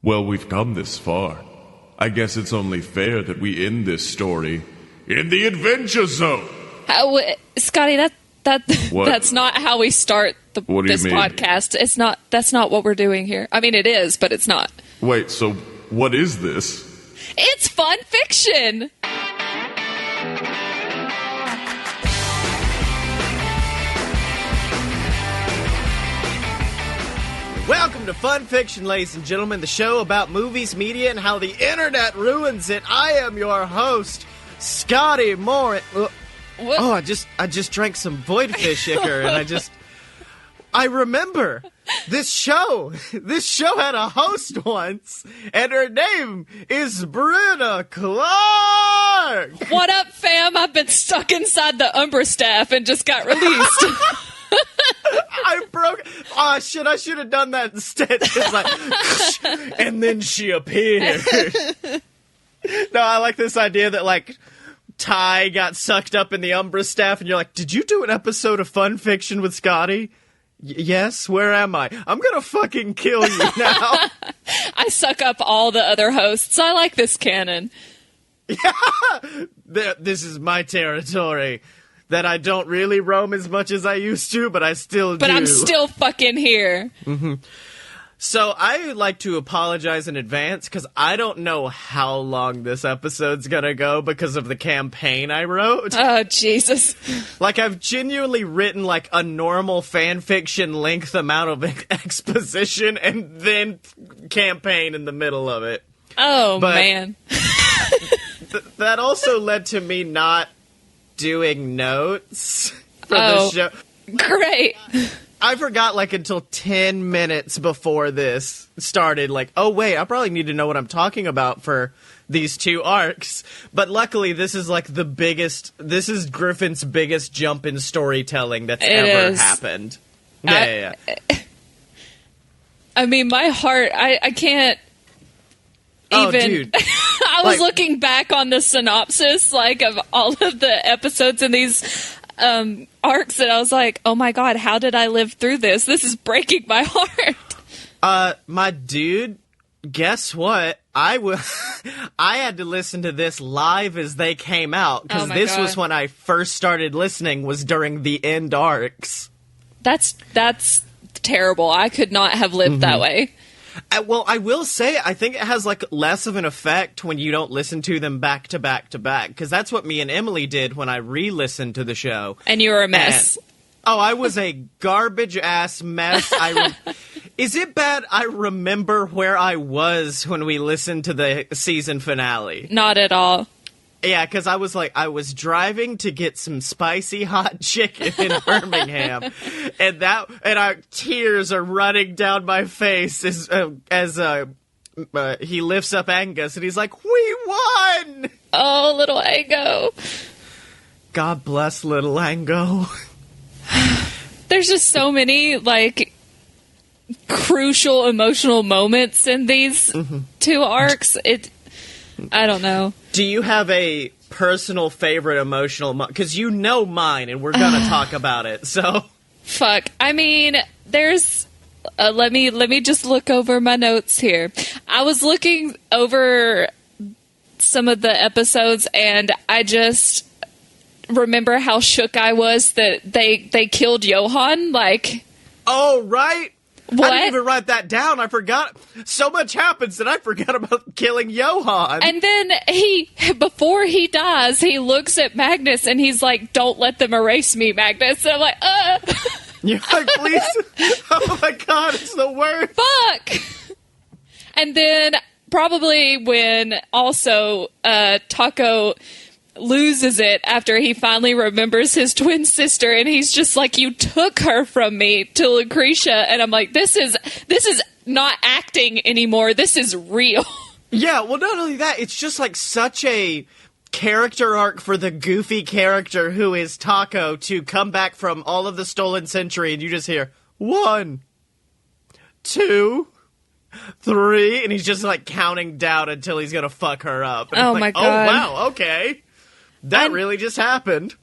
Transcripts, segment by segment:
Well, we've come this far. I guess it's only fair that we end this story in the Adventure Zone. Scottye, that's not how we start this podcast. That's not what we're doing here. I mean, it is, but it's not. Wait, so what is this? It's fun fiction. Welcome to Fun Fiction, ladies and gentlemen, the show about movies, media, and how the internet ruins it. I am your host, Scottye Moore. Oh, I just drank some void fish ichor, and I remember this show. This show had a host once, and her name is Brenna Clark. What up, fam? I've been stuck inside the Umbra staff and just got released. I broke. Oh shit! I should have done that instead. It's like, and then she appeared. No, I like this idea that like Ty got sucked up in the Umbra staff, and you're like, "Did you do an episode of Fun Fiction with Scottye?" Yes. Where am I? I'm gonna fucking kill you now. I suck up all the other hosts. I like this canon. Yeah, this is my territory. That I don't really roam as much as I used to, but I still do. But I'm still fucking here. Mm-hmm. So I would like to apologize in advance, because I don't know how long this episode's gonna go because of the campaign I wrote. Oh, Jesus. Like, I've genuinely written, like, a normal fanfiction length amount of exposition and then campaign in the middle of it. Oh, but man. That also led to me not doing notes for the show. Great. I forgot like until 10 minutes before this started, like, oh wait, I probably need to know what I'm talking about for these two arcs. But luckily this is like this is Griffin's biggest jump in storytelling that's ever happened. Yeah. I mean, my heart, I can't even... Oh, dude. I was looking back on the synopsis, like, of all of the episodes in these arcs, and I was like, oh my god, how did I live through this? This is breaking my heart. My dude, guess what? I had to listen to this live as they came out, because this was when I first started listening, was during the end arcs. That's terrible. I could not have lived that way. Well, I will say, I think it has, like, less of an effect when you don't listen to them back to back to back, because that's what me and Emily did when I re-listened to the show. And you were a mess. I was a garbage-ass mess. Is it bad I remember where I was when we listened to the season finale? Not at all. Yeah, because I was driving to get some spicy hot chicken in Birmingham, and our tears are running down my face as he lifts up Angus, and he's like, "We won!" Oh, little Ango. God bless little Ango. There's just so many like crucial emotional moments in these two arcs. I don't know. Do you have a personal favorite emotional because you know mine, and we're gonna talk about it, so... Fuck. I mean, there's... let me just look over my notes here. I was looking over some of the episodes, and I just remember how shook I was that they killed Johan, like... Oh, right! What? I didn't even write that down. I forgot. So much happens that I forgot about killing Johan. And then before he dies, he looks at Magnus and he's like, "Don't let them erase me, Magnus." And I'm like, You're like, please. Oh my god, it's the worst. Fuck. And then probably when also Taco loses it after he finally remembers his twin sister, and he's just like, "You took her from me," to Lucretia, and I'm like, this is not acting anymore, this is real. Yeah, well, not only that, it's just like such a character arc for the goofy character who is Taco to come back from all of the stolen century, and you just hear 1, 2, 3, and he's just like counting down until he's gonna fuck her up. And oh like, my god. Oh wow, okay. That really just happened.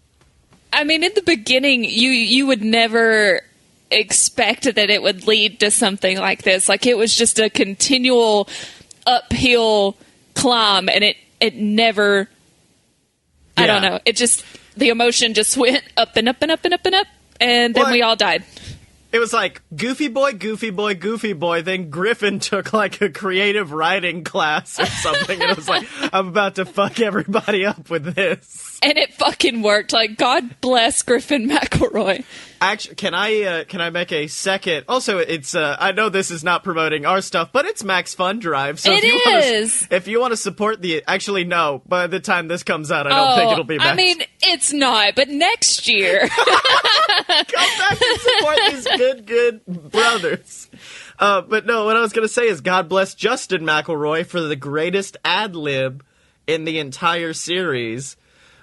I mean, in the beginning, you would never expect that it would lead to something like this. Like, it was just a continual uphill climb, and it never, I don't know, it just, the emotion just went up and up and up and up and up, and then we all died. It was like, goofy boy, goofy boy, goofy boy, then Griffin took, like, a creative writing class or something, and it was like, I'm about to fuck everybody up with this. And it fucking worked. Like, God bless Griffin McElroy. Actually, can I make a second? Also, it's I know this is not promoting our stuff, but it's Max Fun Drive. So if you want to support actually no, by the time this comes out, I don't think it'll be Max. I mean, it's not, but next year. Come back and support these good brothers. But no, what I was going to say is God bless Justin McElroy for the greatest ad lib in the entire series,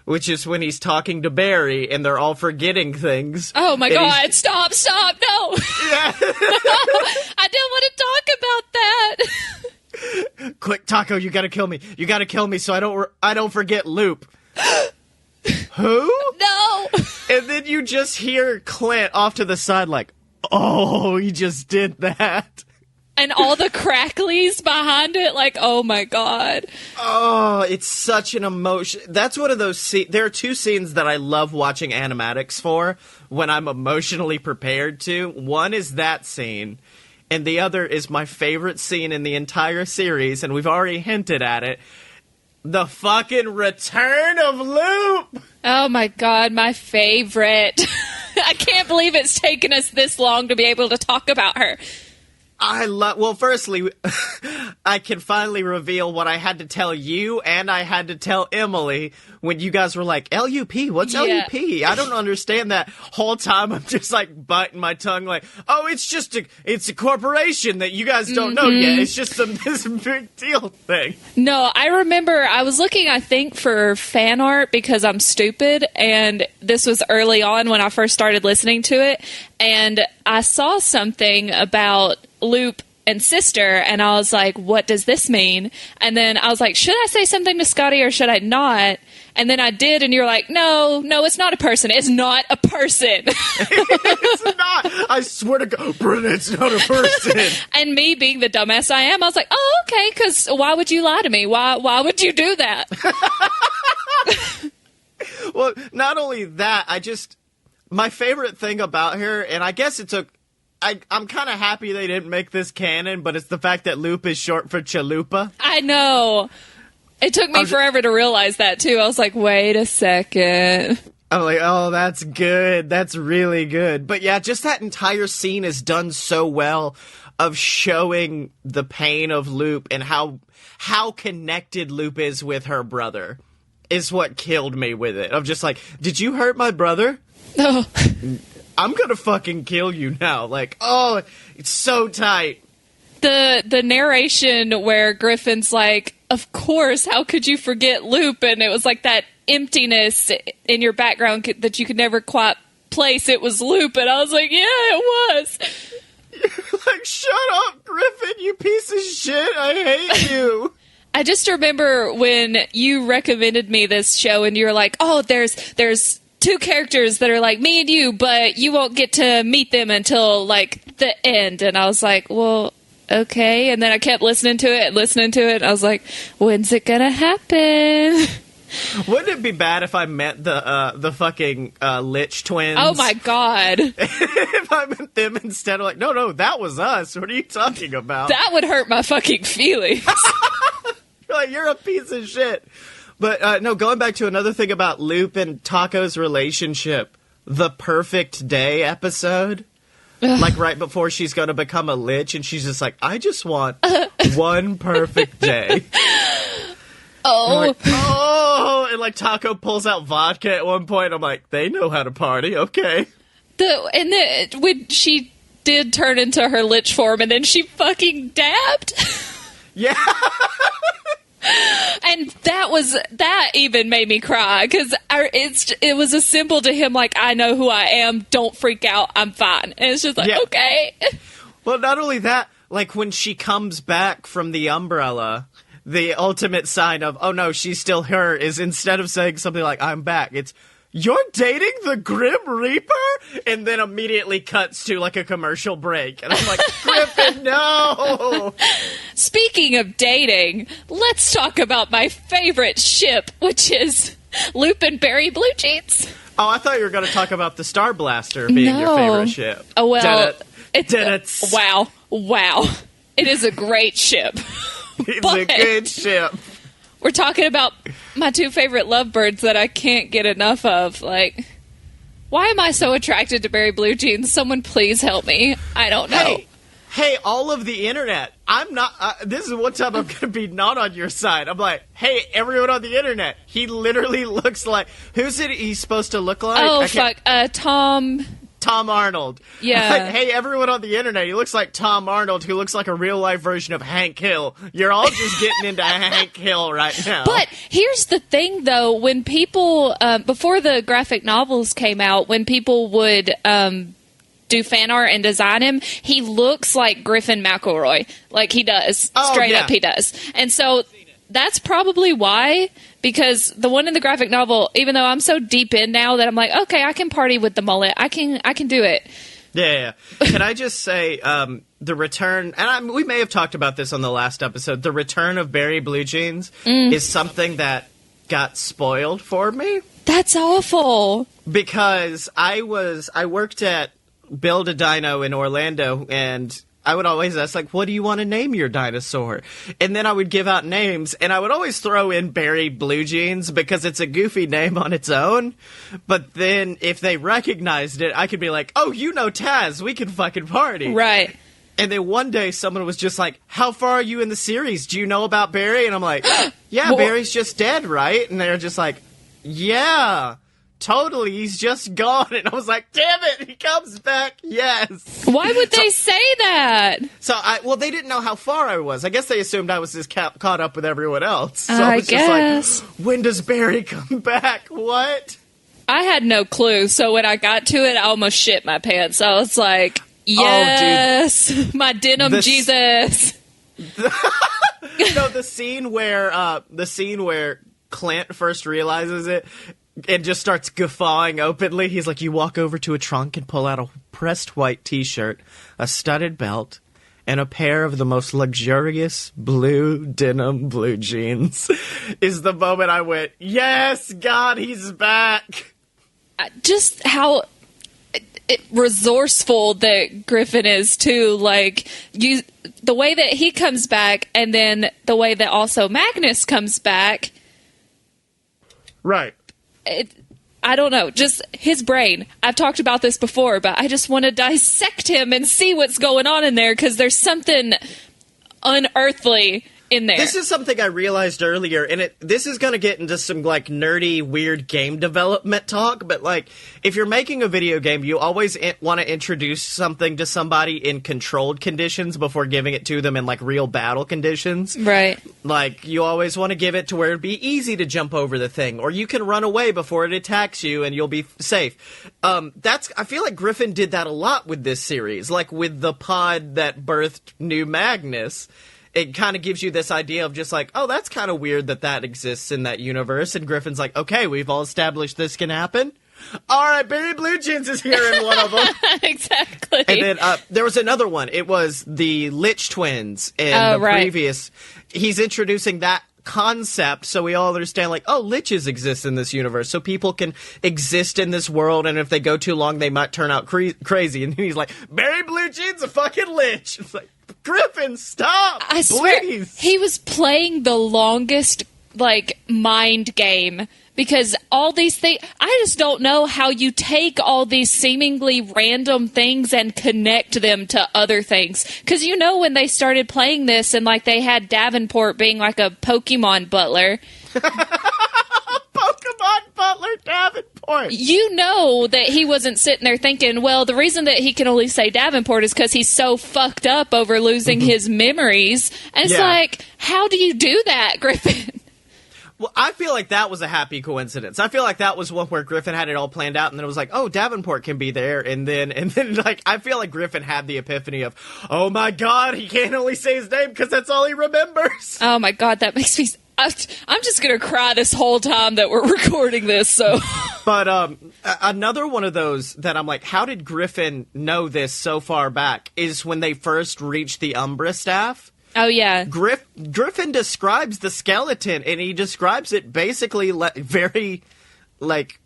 which is when he's talking to Barry and they're all forgetting things. Oh my God, stop, no. Yeah. I don't want to talk about that. Quick, Taco, you gotta kill me. You gotta kill me so I don't forget Loop. Who? No. And then you just hear Clint off to the side like, oh, he just did that. And all the cracklies behind it, like, oh my God. Oh, it's such an emotion. That's one of those there are two scenes that I love watching animatics for when I'm emotionally prepared to. One is that scene, and the other is my favorite scene in the entire series, and we've already hinted at it. The fucking return of Loop! Oh my God, my favorite. I can't believe it's taken us this long to be able to talk about her. Well, firstly, I can finally reveal what I had to tell you and I had to tell Emily when you guys were like, LUP, what's LUP? I don't understand that. Whole time I'm just like biting my tongue like, oh, it's a corporation that you guys don't know yet. It's just this big deal thing. No, I remember I was looking, I think, for fan art because I'm stupid, and this was early on when I first started listening to it, and I saw something about Loop and Sister, and I was like, what does this mean? And then I was like, should I say something to Scottye or should I not? And then I did, and you're like, no, it's not a person. It's not a person. It's not. I swear to God, Brenna, it's not a person. And me being the dumbass I am, I was like, oh, okay, because why would you lie to me? Why would you do that? Well, not only that, my favorite thing about her, and I guess I'm kind of happy they didn't make this canon, but it's the fact that Loop is short for Chalupa. I know. It took me forever to realize that, too. I was like, wait a second. I'm like, oh, that's good. That's really good. But yeah, just that entire scene is done so well of showing the pain of Loop and how connected Loop is with her brother is what killed me with it. I'm just like, did you hurt my brother? No. I'm gonna fucking kill you now. Like, oh, it's so tight. The narration where Griffin's like, of course, how could you forget Loop? And it was like that emptiness in your background that you could never quite place. It was Loop, and I was like, yeah, it was. You're like, shut up, Griffin, you piece of shit. I hate you. I just remember when you recommended me this show, and you were like, oh, there's two characters that are like me and you, but you won't get to meet them until like the end. And I was like, well, okay. And then I kept listening to it. And I was like, when's it gonna happen? Wouldn't it be bad if I met the fucking Lich twins? Oh my God. If I met them instead of like, no, that was us. What are you talking about? That would hurt my fucking feelings. You're like, you're a piece of shit. But, no, going back to another thing about Loop and Taco's relationship, the perfect day episode, like right before she's going to become a Lich, and she's just like, I just want one perfect day. And like Taco pulls out vodka at one point. I'm like, they know how to party. Okay. When she did turn into her Lich form, and then she fucking dabbed. Yeah. And that even made me cry, because it was a symbol to him, like, I know who I am, don't freak out, I'm fine. And it's just like, okay. Well, not only that, like when she comes back from the umbrella, the ultimate sign of, oh no, she's still her, is instead of saying something like, I'm back, it's, you're dating the Grim Reaper? And then immediately cuts to like a commercial break. And I'm like, Griffin, no! Speaking of dating, let's talk about my favorite ship, which is Loop and Barry Blue Jeans. Oh, I thought you were going to talk about the Star Blaster being your favorite ship. Oh, well, wow. It is a great ship. It's a good ship. We're talking about my two favorite lovebirds that I can't get enough of. Like, why am I so attracted to Barry Blue Jeans? Someone please help me. I don't know. Hey, all of the internet. I'm not, this is one time I'm going to be not on your side. I'm like, hey, everyone on the internet. He literally looks like, who's it he's supposed to look like? Oh, fuck. Tom Arnold. Yeah. Like, hey, everyone on the internet, he looks like Tom Arnold, who looks like a real-life version of Hank Hill. You're all just getting into Hank Hill right now. But here's the thing, though. When people, before the graphic novels came out, when people would do fan art and design him, he looks like Griffin McElroy. Like, he does. Straight up, he does. And so that's probably why, because the one in the graphic novel, even though I'm so deep in now that I'm like, okay, I can party with the mullet. I can do it. Yeah. Can I just say, the return, and we may have talked about this on the last episode, the return of Barry Blue Jeans is something that got spoiled for me. That's awful. Because I worked at Build a Dino in Orlando, and I would always ask, like, what do you want to name your dinosaur? And then I would give out names, and I would always throw in Barry Blue Jeans because it's a goofy name on its own. But then if they recognized it, I could be like, oh, you know Taz, we can fucking party. Right. And then one day someone was just like, how far are you in the series? Do you know about Barry? And I'm like, yeah, Barry's just dead, right? And they're just like, yeah. Totally, he's just gone. And I was like, damn it, he comes back, yes. Why would they say that? So, they didn't know how far I was. I guess they assumed I was just caught up with everyone else. So I was guess. Just like, when does Barry come back? What? I had no clue, so when I got to it, I almost shit my pants. I was like, yes, my denim Jesus. No, the scene where Clint first realizes it, and just starts guffawing openly. He's like, you walk over to a trunk and pull out a pressed white t-shirt, a studded belt, and a pair of the most luxurious blue denim blue jeans. Is the moment I went, yes, God, he's back. Just how resourceful that Griffin is, too. Like, the way that he comes back, and then the way that also Magnus comes back. Right. I don't know, just his brain. I've talked about this before, but I just want to dissect him and see what's going on in there, because there's something unearthly in there. This is something I realized earlier, and this is going to get into some, like, nerdy, weird game development talk, but, like, if you're making a video game, you always want to introduce something to somebody in controlled conditions before giving it to them in, like, real battle conditions. Right. Like, you always want to give it to where it'd be easy to jump over the thing, or you can run away before it attacks you and you'll be safe. I feel like Griffin did that a lot with this series, like with the pod that birthed New Magnus. It kind of gives you this idea of just like, oh, that's kind of weird that exists in that universe. And Griffin's like, okay, we've all established this can happen. All right, Barry Blue Jeans is here in one of them. Exactly. And then there was another one. It was the Lich twins in previous. He's introducing that concept so we all understand, like, oh, liches exist in this universe, so people can exist in this world, and if they go too long, they might turn out crazy. And he's like, Barry Blue Jeans a fucking lich. It's like, Griffin, stop! I swear, he was playing the longest, like, mind game. Because all these things, I just don't know how you take all these seemingly random things and connect them to other things. Because you know when they started playing this and, like, they had Davenport being, like, a Pokemon butler. Pokemon butler Davenport! You know that he wasn't sitting there thinking, well, the reason that he can only say Davenport is because he's so fucked up over losing his memories. And it's like, how do you do that, Griffin? Well, I feel like that was a happy coincidence. I feel like that was one where Griffin had it all planned out, and then it was like, oh, Davenport can be there, and then like, I feel like Griffin had the epiphany of, oh my God, he can't only say his name because that's all he remembers. Oh my God, that makes me... I'm just going to cry this whole time that we're recording this, so... But another one of those that I'm like, how did Griffin know this so far back, is when they first reach the Umbra staff. Oh, yeah. Griffin describes the skeleton, and he describes it basically very, like,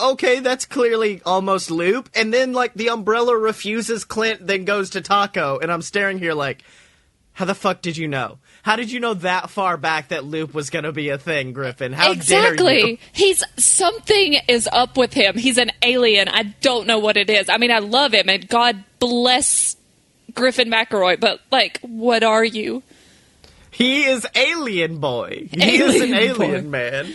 okay, that's clearly almost Loop. And then, like, the umbrella refuses Clint, then goes to Taco. And I'm staring here like, how the fuck did you know? How did you know that far back that Loop was going to be a thing, Griffin? How dare you? Something is up with him. He's an alien. I don't know what it is. I mean, I love him, and God bless Griffin McElroy, but, like, what are you? He is Alien Boy. He is an alien man.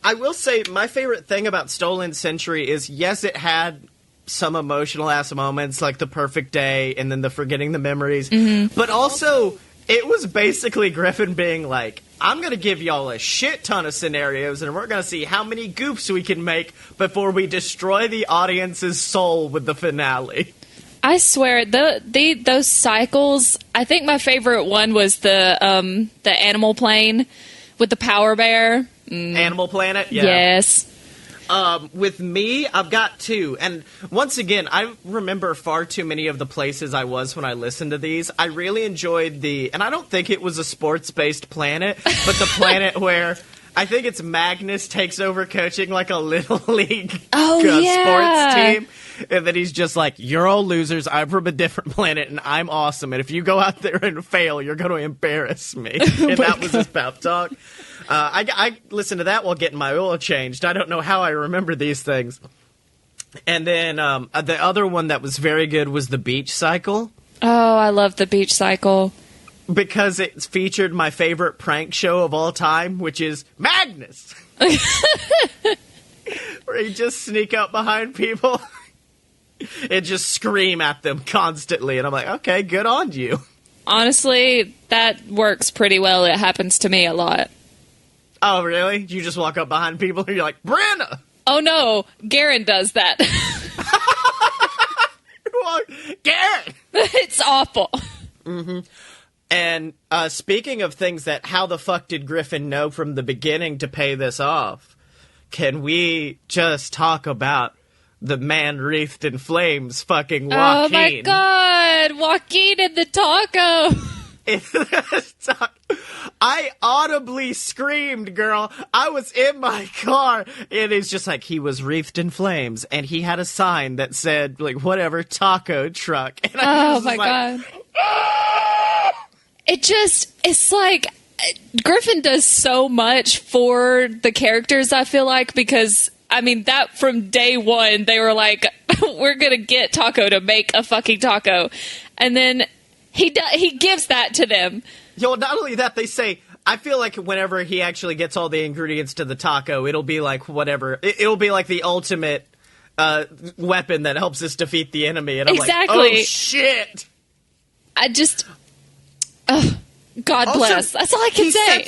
I will say, my favorite thing about Stolen Century is, yes, it had some emotional-ass moments, like the perfect day and then the forgetting the memories, but also, it was basically Griffin being like, I'm going to give y'all a shit ton of scenarios, and we're going to see how many goofs we can make before we destroy the audience's soul with the finale. I swear, those cycles, I think my favorite one was the Animal Plane with the Power Bear. Animal Planet? Yeah. Yes. With me, I've got two. And once again, I remember far too many of the places I was when I listened to these. I really enjoyed and I don't think it was a sports-based planet, but the planet where I think it's Magnus takes over coaching like a little league sports team. And then he's just like, you're all losers, I'm from a different planet, and I'm awesome. And if you go out there and fail, you're going to embarrass me. And that was his pep talk. I listened to that while getting my oil changed. I don't know how I remember these things. And then the other one that was very good was the Beach Cycle. Oh, I love the Beach Cycle. Because it featured my favorite prank show of all time, which is Magnus. Where he just sneak up behind people and just scream at them constantly. And I'm like, okay, good on you. Honestly, that works pretty well. It happens to me a lot. Oh, really? You just walk up behind people and you're like, Brenna! Oh, no. Garen does that. Garen! It's awful. Mm-hmm. And speaking of things that, how the fuck did Griffin know from the beginning to pay this off? Can we just talk about the man wreathed in flames, fucking Joaquin? Oh my god, Joaquin and the taco. I audibly screamed, girl. I was in my car, and it's just like, he was wreathed in flames, and he had a sign that said, like, whatever, taco truck. And oh my god. It's like, Griffin does so much for the characters, I feel like, because, I mean, that from day one, they were like, we're gonna get Taco to make a fucking taco. And then he gives that to them. Yo, not only that, they say, I feel like whenever he actually gets all the ingredients to the taco, it'll be like whatever. It'll be like the ultimate weapon that helps us defeat the enemy. And I'm exactly. Like, oh, shit. God bless. That's all I can say.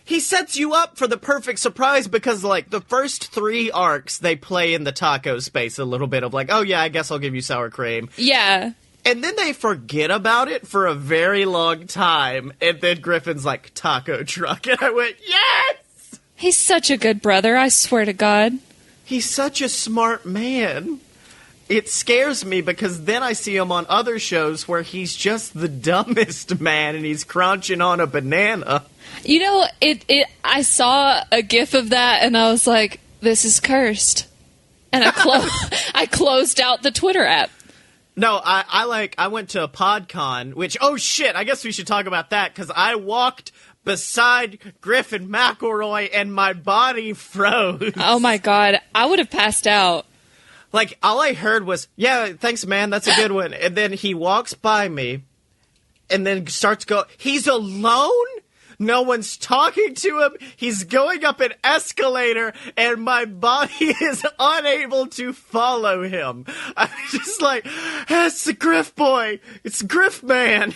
He sets you up for the perfect surprise because, like, the first 3 arcs, they play in the taco space a little bit of like, oh, yeah, I guess I'll give you sour cream. Yeah. And then they forget about it for a very long time. And then Griffin's like, taco truck. And I went, yes! He's such a good brother, I swear to God. He's such a smart man. It scares me because then I see him on other shows where he's just the dumbest man and he's crunching on a banana. You know, I saw a gif of that and I was like, this is cursed. And I closed out the Twitter app. No, I went to a Podcon, which, oh shit, I guess we should talk about that, because I walked beside Griffin McElroy and my body froze. Oh my god, I would have passed out. Like, all I heard was, yeah, thanks man, that's a good one. And then he walks by me, and then starts he's alone? No one's talking to him. He's going up an escalator, and my body is unable to follow him. I'm just like, it's the Griff boy. It's Griff man.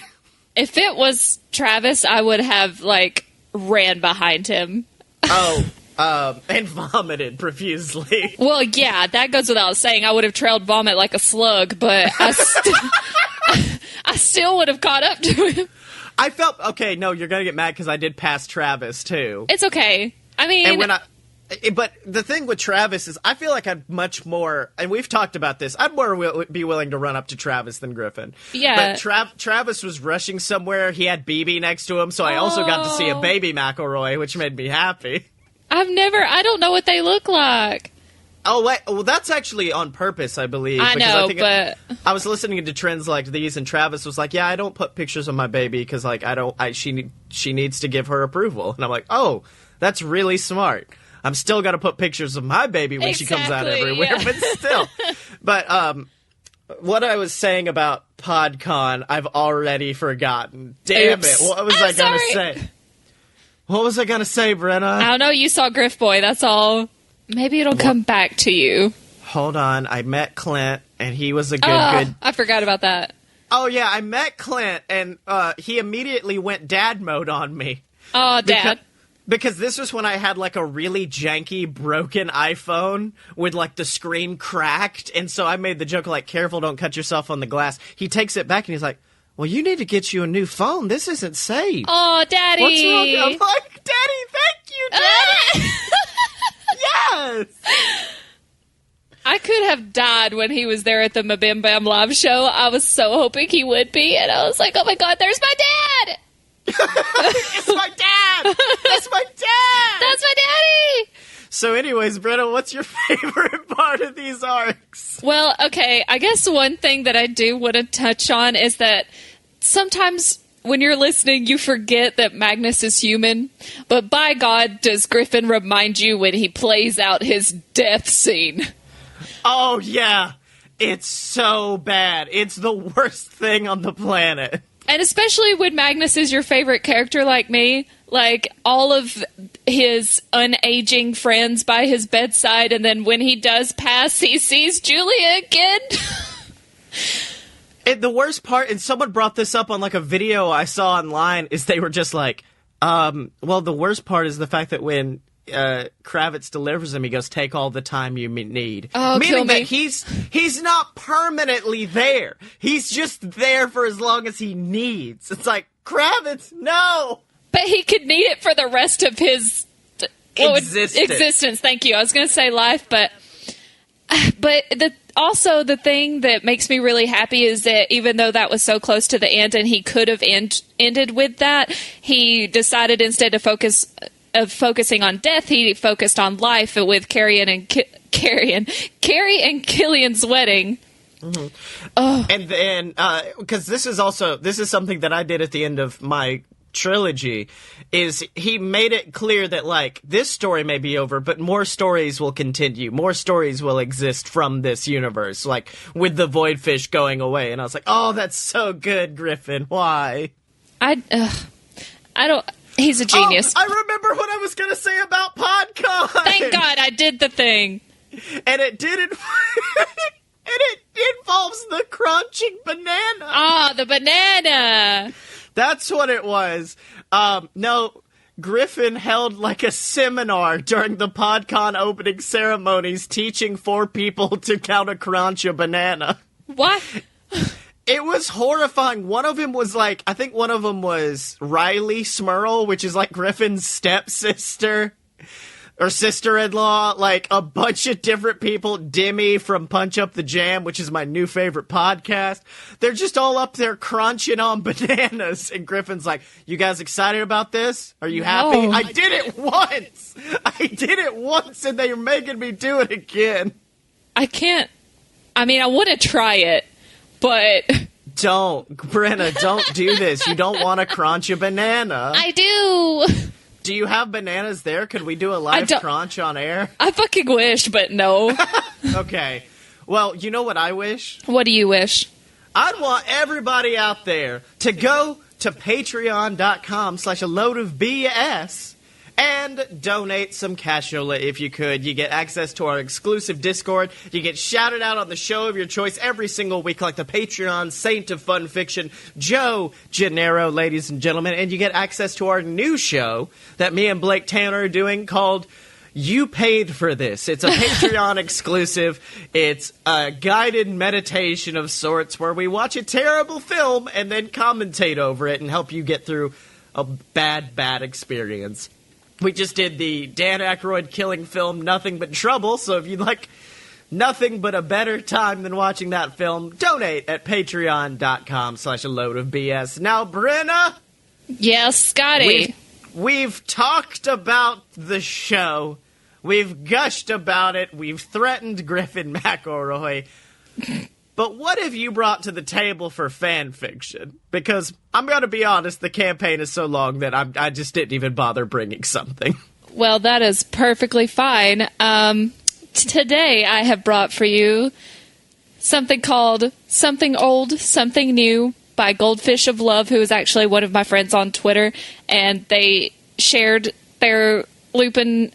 If it was Travis, I would have, like, ran behind him. And vomited profusely. Well, yeah, that goes without saying. I would have trailed vomit like a slug, but I still would have caught up to him. I felt, okay, no, you're going to get mad because I did pass Travis, too. It's okay. I mean... But the thing with Travis is I feel like I'd much more, and we've talked about this, I'd more be willing to run up to Travis than Griffin. Yeah. But Travis was rushing somewhere. He had BB next to him, so I also got to see a baby McElroy, which made me happy. I don't know what they look like. Oh, wait. Well, that's actually on purpose, I believe. I know, but I was listening to trends like these, and Travis was like, yeah, I don't put pictures of my baby because, like, she needs to give her approval. And I'm like, oh, that's really smart. I'm still got to put pictures of my baby when she comes out everywhere, yeah. But still. But what I was saying about Podcon, I've already forgotten. Damn Oops. it. What was I going to say? What was I going to say, Brenna? I don't know. You saw Griff Boy. That's all. Maybe it'll come back to you. Hold on. I met Clint, and he was a good... I forgot about that. Oh, yeah. I met Clint, and he immediately went dad mode on me. Oh, Dad. Because this was when I had, like, a really janky, broken iPhone with, like, the screen cracked. And so I made the joke, like, careful, don't cut yourself on the glass. He takes it back, and he's like, well, you need to get you a new phone. This isn't safe. Oh, Daddy. What's wrong? I'm like, Daddy, thank you, Daddy. Yes. I could have died when he was there at the Mabim Bam live show. I was so hoping he would be, and I was like, oh, my God, there's my dad. It's my dad! That's my dad! That's my daddy! So anyways, Brenna, what's your favorite part of these arcs? Well, okay, I guess one thing that I do want to touch on is that sometimes when you're listening, you forget that Magnus is human. But by God, does Griffin remind you when he plays out his death scene. Oh, yeah. It's so bad. It's the worst thing on the planet. And especially when Magnus is your favorite character like me, like all of his unaging friends by his bedside, and then when he does pass, he sees Julia again. And the worst part, and someone brought this up on like a video I saw online, is they were just like, well, the worst part is the fact that when Kravitz delivers him, he goes, take all the time you need. Oh, meaning that he's not permanently there. He's just there for as long as he needs. It's like, Kravitz, no! But he could need it for the rest of his existence. Thank you. I was going to say life, but also the thing that makes me really happy is that even though that was so close to the end and he could have ended with that, he decided instead of focusing on death, he focused on life with Carrie and Killian's wedding. Mm-hmm. Oh. And then, because this is something that I did at the end of my trilogy, is he made it clear that, like, this story may be over, but more stories will continue. More stories will exist from this universe, like, with the Voidfish going away. And I was like, oh, that's so good, Griffin. Why? I don't... He's a genius. Oh, I remember what I was going to say about Podcon. Thank God I did the thing. And it didn't... And it involves the crunching banana. Ah, the banana. That's what it was. No, Griffin held like a seminar during the Podcon opening ceremonies teaching 4 people to how to crunch a banana. What? It was horrifying. One of them was like, I think one of them was Riley Smurl, which is like Griffin's stepsister. Or sister-in-law, like a bunch of different people. Demi from Punch Up the Jam, which is my new favorite podcast. They're just all up there crunching on bananas. And Griffin's like, you guys excited about this? Are you happy? I did it once! I did it once and they're making me do it again. I can't. I mean, I want to try it, but... Don't. Brenna, don't do this. You don't want to crunch a banana. I do. Do you have bananas there? Could we do a live crunch on air? I fucking wish, but no. Okay. Well, you know what I wish? What do you wish? I'd want everybody out there to go to patreon.com/a-load-of-BS and donate some cashola if you could. You get access to our exclusive Discord. You get shouted out on the show of your choice every single week, like the Patreon saint of fun fiction, Joe Gennaro, ladies and gentlemen. And you get access to our new show that me and Blake Tanner are doing called You Paid for This. It's a Patreon exclusive. It's a guided meditation of sorts where we watch a terrible film and then commentate over it and help you get through a bad experience. We just did the Dan Aykroyd killing film Nothing But Trouble, so if you'd like nothing but a better time than watching that film, donate at patreon.com/a-load-of-BS. Now, Brenna? Yes, Scotty? We've talked about the show. We've gushed about it. We've threatened Griffin McElroy. But what have you brought to the table for fan fiction? Because I'm going to be honest, the campaign is so long that I just didn't even bother bringing something. Well, that is perfectly fine. Today I have brought for you something called Something Old, Something New by Goldfish of Love, who is actually one of my friends on Twitter, and they shared their Lupin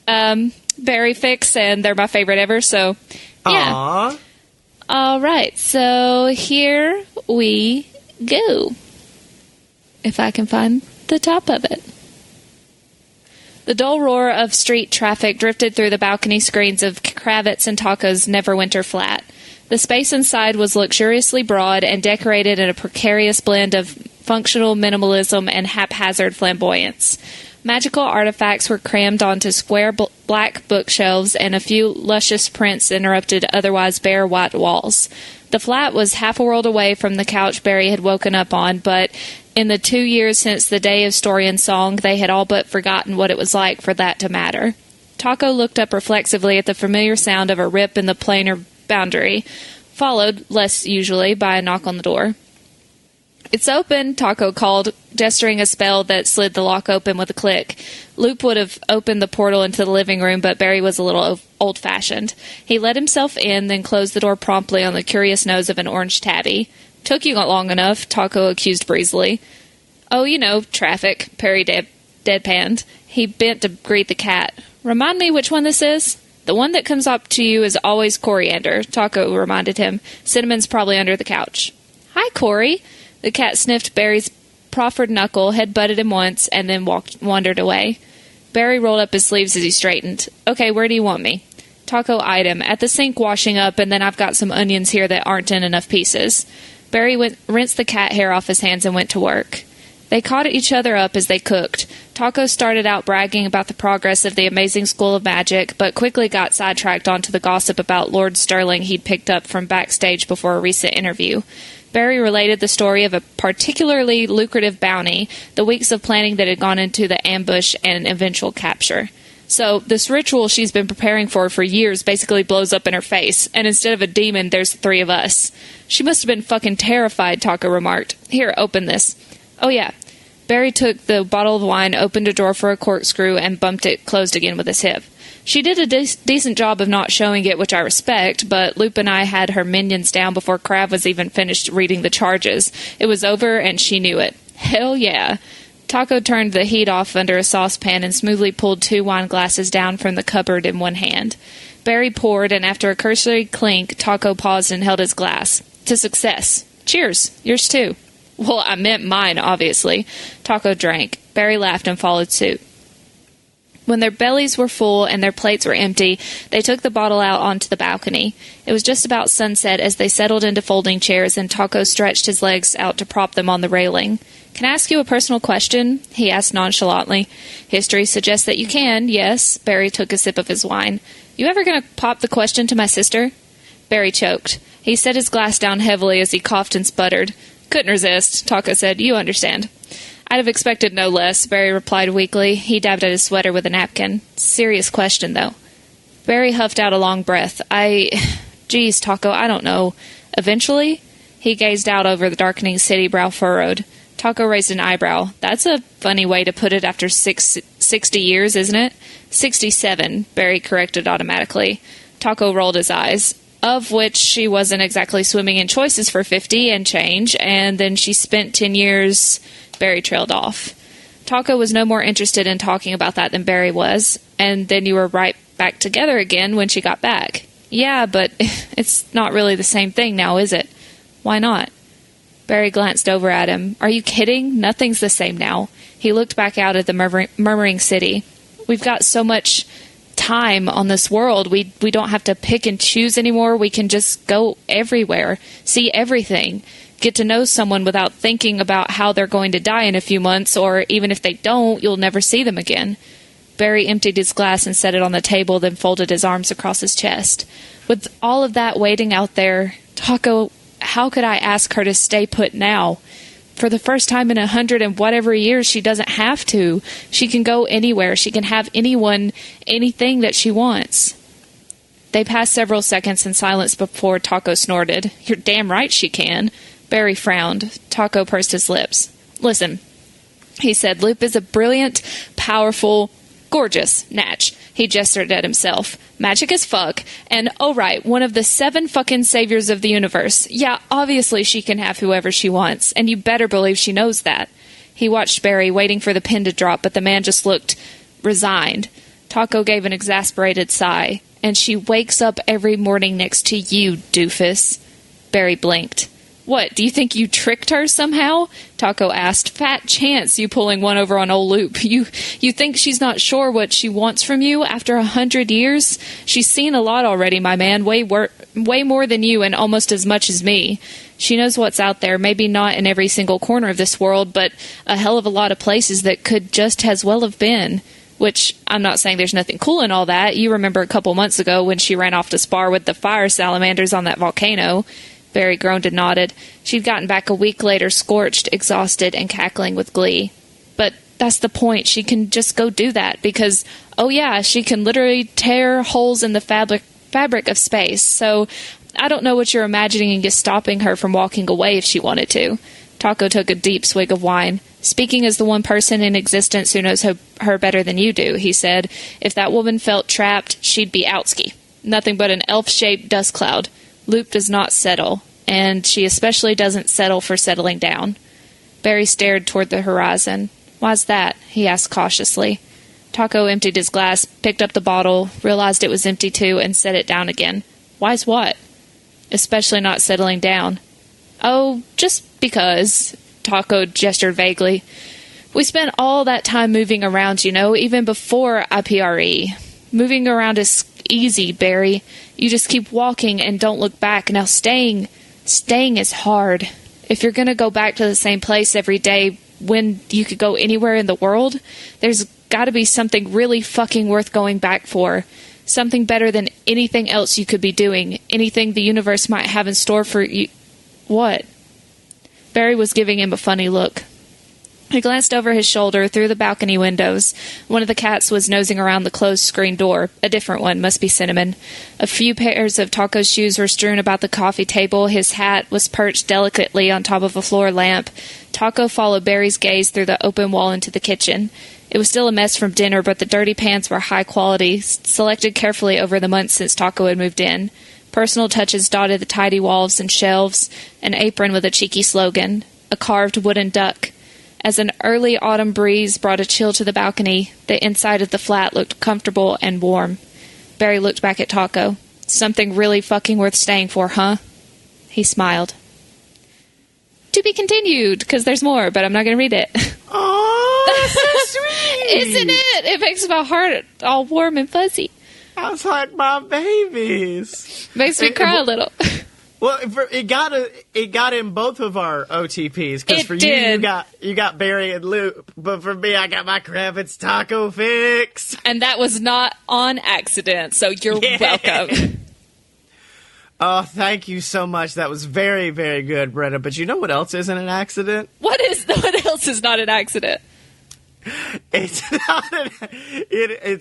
berry fix, and they're my favorite ever, so yeah. Aww. All right, so here we go. If I can find the top of it. The dull roar of street traffic drifted through the balcony screens of Kravitz and Taco's Neverwinter flat. The space inside was luxuriously broad and decorated in a precarious blend of functional minimalism and haphazard flamboyance. Magical artifacts were crammed onto square black bookshelves, and a few luscious prints interrupted otherwise bare white walls. The flat was half a world away from the couch Barry had woken up on, but in the 2 years since the day of story and song, they had all but forgotten what it was like for that to matter. Taco looked up reflexively at the familiar sound of a rip in the planar boundary, followed, less usually, by a knock on the door. "It's open," Taco called, gesturing a spell that slid the lock open with a click. Loop would have opened the portal into the living room, but Barry was a little old-fashioned. He let himself in, then closed the door promptly on the curious nose of an orange tabby. "Took you long enough," Taco accused breezily. "Oh, you know, traffic," Perry deadpanned. He bent to greet the cat. "Remind me which one this is?" "The one that comes up to you is always Coriander," Taco reminded him. "Cinnamon's probably under the couch." "Hi, Corey." The cat sniffed Barry's proffered knuckle, head-butted him once, and then wandered away. Barry rolled up his sleeves as he straightened. "Okay, where do you want me?" Taco eyed him. "At the sink washing up, and then I've got some onions here that aren't in enough pieces." Barry rinsed the cat hair off his hands and went to work. They caught each other up as they cooked. Taco started out bragging about the progress of the amazing school of magic, but quickly got sidetracked onto the gossip about Lord Sterling he'd picked up from backstage before a recent interview. Barry related the story of a particularly lucrative bounty, the weeks of planning that had gone into the ambush and eventual capture. "So, this ritual she's been preparing for years basically blows up in her face, and instead of a demon, there's the three of us." "She must have been fucking terrified," Taco remarked. "Here, open this." "Oh yeah." Barry took the bottle of wine, opened a drawer for a corkscrew, and bumped it closed again with his hip. "She did a decent job of not showing it, which I respect, but Loop and I had her minions down before Krav was even finished reading the charges. It was over, and she knew it." "Hell yeah." Taco turned the heat off under a saucepan and smoothly pulled 2 wine glasses down from the cupboard in one hand. Barry poured, and after a cursory clink, Taco paused and held his glass. "To success. Cheers. Yours too." "Well, I meant mine, obviously." Taco drank. Barry laughed and followed suit. When their bellies were full and their plates were empty, they took the bottle out onto the balcony. It was just about sunset as they settled into folding chairs, and Taco stretched his legs out to prop them on the railing. "Can I ask you a personal question?" he asked nonchalantly. "History suggests that you can, yes." Barry took a sip of his wine. "You ever gonna pop the question to my sister?" Barry choked. He set his glass down heavily as he coughed and sputtered. "Couldn't resist," Taco said. "You understand." "I'd have expected no less," Barry replied weakly. He dabbed at his sweater with a napkin. "Serious question, though." Barry huffed out a long breath. Geez, Taco, I don't know. Eventually? He gazed out over the darkening city, brow furrowed. Taco raised an eyebrow. "That's a funny way to put it after 60 years, isn't it?" 67, Barry corrected automatically. Taco rolled his eyes. "Of which she wasn't exactly swimming in choices for 50 and change, and then she spent 10 years... Barry trailed off. Taco was no more interested in talking about that than Barry was. "And then you were right back together again when she got back." "Yeah, but it's not really the same thing now, is it?" "Why not?" Barry glanced over at him. "Are you kidding? Nothing's the same now." He looked back out at the murmuring city. "We've got so much time on this world. We don't have to pick and choose anymore. We can just go everywhere, see everything, get to know someone without thinking about how they're going to die in a few months, or even if they don't, you'll never see them again." Barry emptied his glass and set it on the table, then folded his arms across his chest. With all of that waiting out there, Taco, how could I ask her to stay put now? For the first time in 100 and whatever years, she doesn't have to. She can go anywhere. She can have anyone, anything that she wants. They passed several seconds in silence before Taco snorted. You're damn right she can. Barry frowned. Taco pursed his lips. Listen, he said, Loop is a brilliant, powerful, gorgeous natch. He gestured at himself. Magic as fuck. And, oh right, one of the 7 fucking saviors of the universe. Yeah, obviously she can have whoever she wants. And you better believe she knows that. He watched Barry, waiting for the pin to drop, but the man just looked resigned. Taco gave an exasperated sigh. And she wakes up every morning next to you, doofus. Barry blinked. What, do you think you tricked her somehow? Taco asked. Fat chance you pulling one over on old Loop. You think she's not sure what she wants from you after 100 years? She's seen a lot already, my man. Way more than you and almost as much as me. She knows what's out there, maybe not in every single corner of this world, but a hell of a lot of places that could just as well have been. Which, I'm not saying there's nothing cool in all that. You remember a couple months ago when she ran off to spar with the fire salamanders on that volcano. Barry groaned and nodded. She'd gotten back a week later, scorched, exhausted, and cackling with glee. But that's the point. She can just go do that because, oh yeah, she can literally tear holes in the fabric of space. So I don't know what you're imagining is stopping her from walking away if she wanted to. Taco took a deep swig of wine. Speaking as the one person in existence who knows her better than you do, he said, if that woman felt trapped, she'd be outski. Nothing but an elf-shaped dust cloud. Loop does not settle, and she especially doesn't settle for settling down. Barry stared toward the horizon. Why's that? He asked cautiously. Taco emptied his glass, picked up the bottle, realized it was empty too, and set it down again. Why's what? Especially not settling down. Oh, just because, Taco gestured vaguely. We spent all that time moving around, you know, even before IPRE. Moving around is easy, Barry. You just keep walking and don't look back. Now staying is hard. If you're going to go back to the same place every day when you could go anywhere in the world, there's got to be something really fucking worth going back for. Something better than anything else you could be doing. Anything the universe might have in store for you. What? Barry was giving him a funny look. He glanced over his shoulder through the balcony windows. One of the cats was nosing around the closed screen door. A different one, must be Cinnamon. A few pairs of Taco's shoes were strewn about the coffee table. His hat was perched delicately on top of a floor lamp. Taco followed Barry's gaze through the open wall into the kitchen. It was still a mess from dinner, but the dirty pans were high quality, selected carefully over the months since Taco had moved in. Personal touches dotted the tidy walls and shelves, an apron with a cheeky slogan, a carved wooden duck. As an early autumn breeze brought a chill to the balcony, the inside of the flat looked comfortable and warm. Barry looked back at Taco. Something really fucking worth staying for, huh? He smiled. To be continued, because there's more, but I'm not going to read it. Oh, that's so sweet! Isn't it? It makes my heart all warm and fuzzy. That's like my babies. Makes me cry a little. Well, it got in both of our OTPs because for did. you got Barry and Loop, but for me I got my Kravitz Taco Fix, and that was not on accident. So you're welcome. Oh, thank you so much. That was very, very good, Brenna. But you know what else isn't an accident? What else is not an accident? It's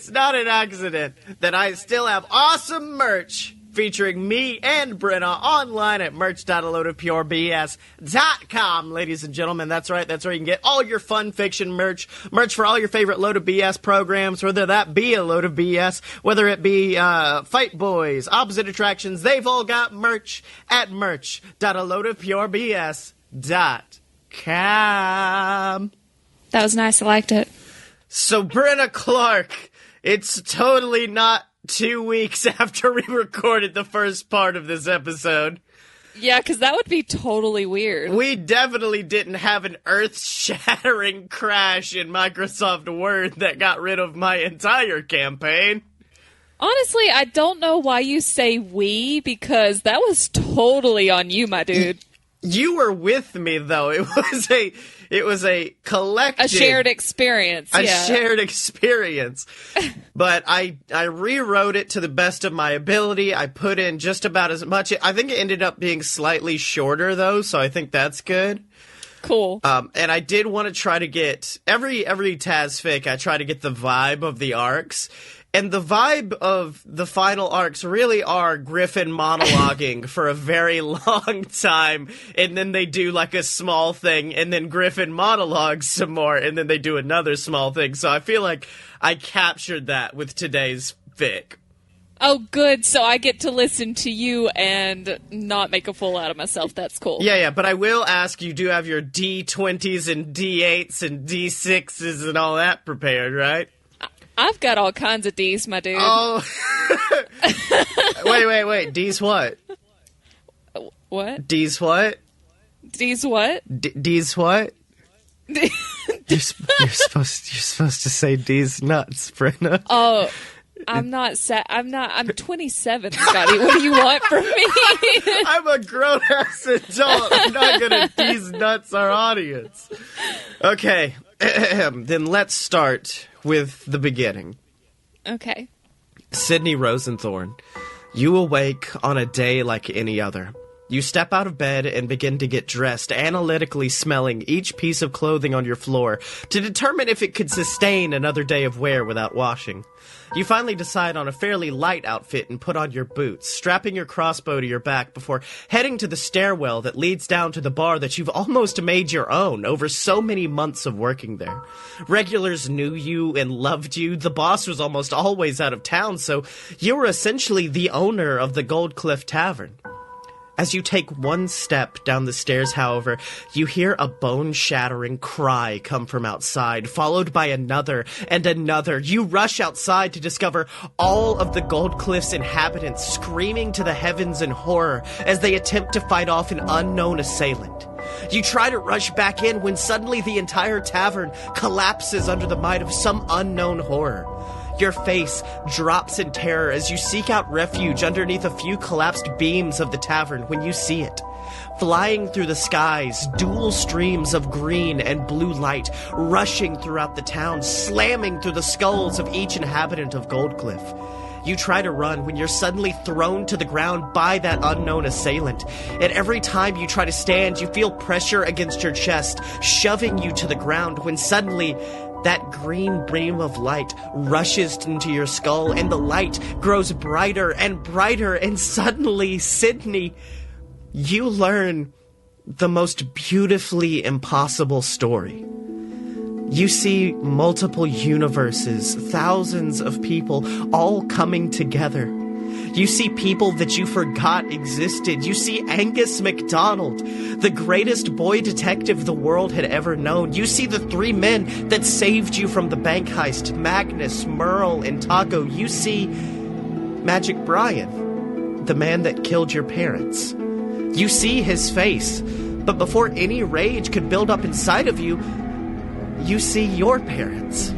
not an accident that I still have awesome merch featuring me and Brenna online at merch.aloadofpurebs.com, ladies and gentlemen. That's right. That's where you can get all your fun fiction merch for all your favorite Load of BS programs, whether that be a Load of BS, whether it be Fight Boys, Opposite Attractions. They've all got merch at merch.aloadofpurebs.com. That was nice. I liked it. So, Brenna Clark, it's totally not 2 weeks after we recorded the first part of this episode. Yeah, because that would be totally weird. We definitely didn't have an earth-shattering crash in Microsoft Word that got rid of my entire campaign. Honestly, I don't know why you say we, because that was totally on you, my dude. You were with me, though. It was a collective... A shared experience, A shared experience. But I rewrote it to the best of my ability. I put in just about as much. I think it ended up being slightly shorter, though, so I think that's good. Cool. And I did want to try to get... Every Taz fic, I try to get the vibe of the arcs. And the vibe of the final arcs really are Griffin monologuing for a very long time, and then they do like a small thing, and then Griffin monologues some more, and then they do another small thing. So I feel like I captured that with today's fic. Oh, good. So I get to listen to you and not make a fool out of myself. That's cool. Yeah, but I will ask, you do have your D20s and D8s and D6s and all that prepared, right? I've got all kinds of D's, my dude. Oh. Wait. D's what? What? D's what? D's what? D's what? You're supposed to say D's nuts, Brenna. Oh, I'm 27, Scotty. What do you want from me? I'm a grown-ass adult. I'm not gonna D's nuts our audience. Okay, then let's start with the beginning. Okay. Sydney Rosenthorn, you awake on a day like any other. You step out of bed and begin to get dressed, analytically smelling each piece of clothing on your floor to determine if it could sustain another day of wear without washing. You finally decide on a fairly light outfit and put on your boots, strapping your crossbow to your back before heading to the stairwell that leads down to the bar that you've almost made your own over so many months of working there. Regulars knew you and loved you. The boss was almost always out of town, so you were essentially the owner of the Gold Cliff Tavern. As you take one step down the stairs, however, you hear a bone-shattering cry come from outside, followed by another and another. You rush outside to discover all of the Gold Cliff's inhabitants screaming to the heavens in horror as they attempt to fight off an unknown assailant. You try to rush back in when suddenly the entire tavern collapses under the might of some unknown horror. Your face drops in terror as you seek out refuge underneath a few collapsed beams of the tavern when you see it. Flying through the skies, dual streams of green and blue light rushing throughout the town, slamming through the skulls of each inhabitant of Goldcliff. You try to run when you're suddenly thrown to the ground by that unknown assailant. And every time you try to stand, you feel pressure against your chest, shoving you to the ground when suddenly that green beam of light rushes into your skull, and the light grows brighter, and suddenly, Sydney, you learn the most beautifully impossible story. You see multiple universes, thousands of people all coming together. You see people that you forgot existed. You see Angus MacDonald, the greatest boy detective the world had ever known. You see the three men that saved you from the bank heist, Magnus, Merle, and Taco. You see Magic Brian, the man that killed your parents. You see his face, but before any rage could build up inside of you, you see your parents.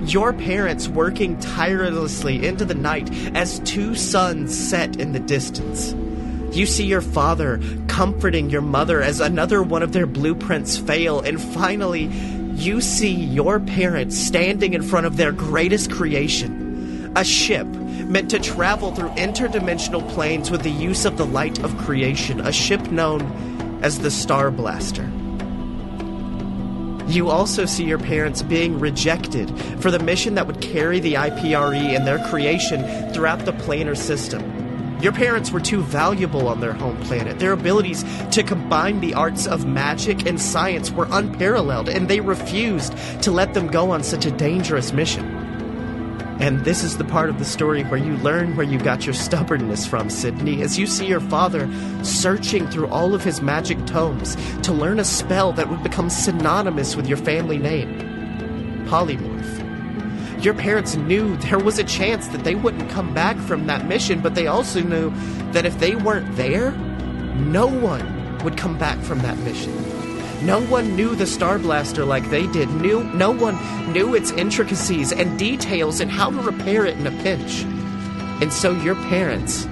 Your parents working tirelessly into the night as two suns set in the distance. You see your father comforting your mother as another one of their blueprints fail, and finally, you see your parents standing in front of their greatest creation, a ship meant to travel through interdimensional planes with the use of the light of creation, a ship known as the Star Blaster. You also see your parents being rejected for the mission that would carry the IPRE and their creation throughout the planar system. Your parents were too valuable on their home planet. Their abilities to combine the arts of magic and science were unparalleled, and they refused to let them go on such a dangerous mission. And this is the part of the story where you learn where you got your stubbornness from, Sydney, as you see your father searching through all of his magic tomes to learn a spell that would become synonymous with your family name, Polymorph. Your parents knew there was a chance that they wouldn't come back from that mission, but they also knew that if they weren't there, no one would come back from that mission. No one knew the Star Blaster like they did. No one knew its intricacies and details and how to repair it in a pinch. And so your parents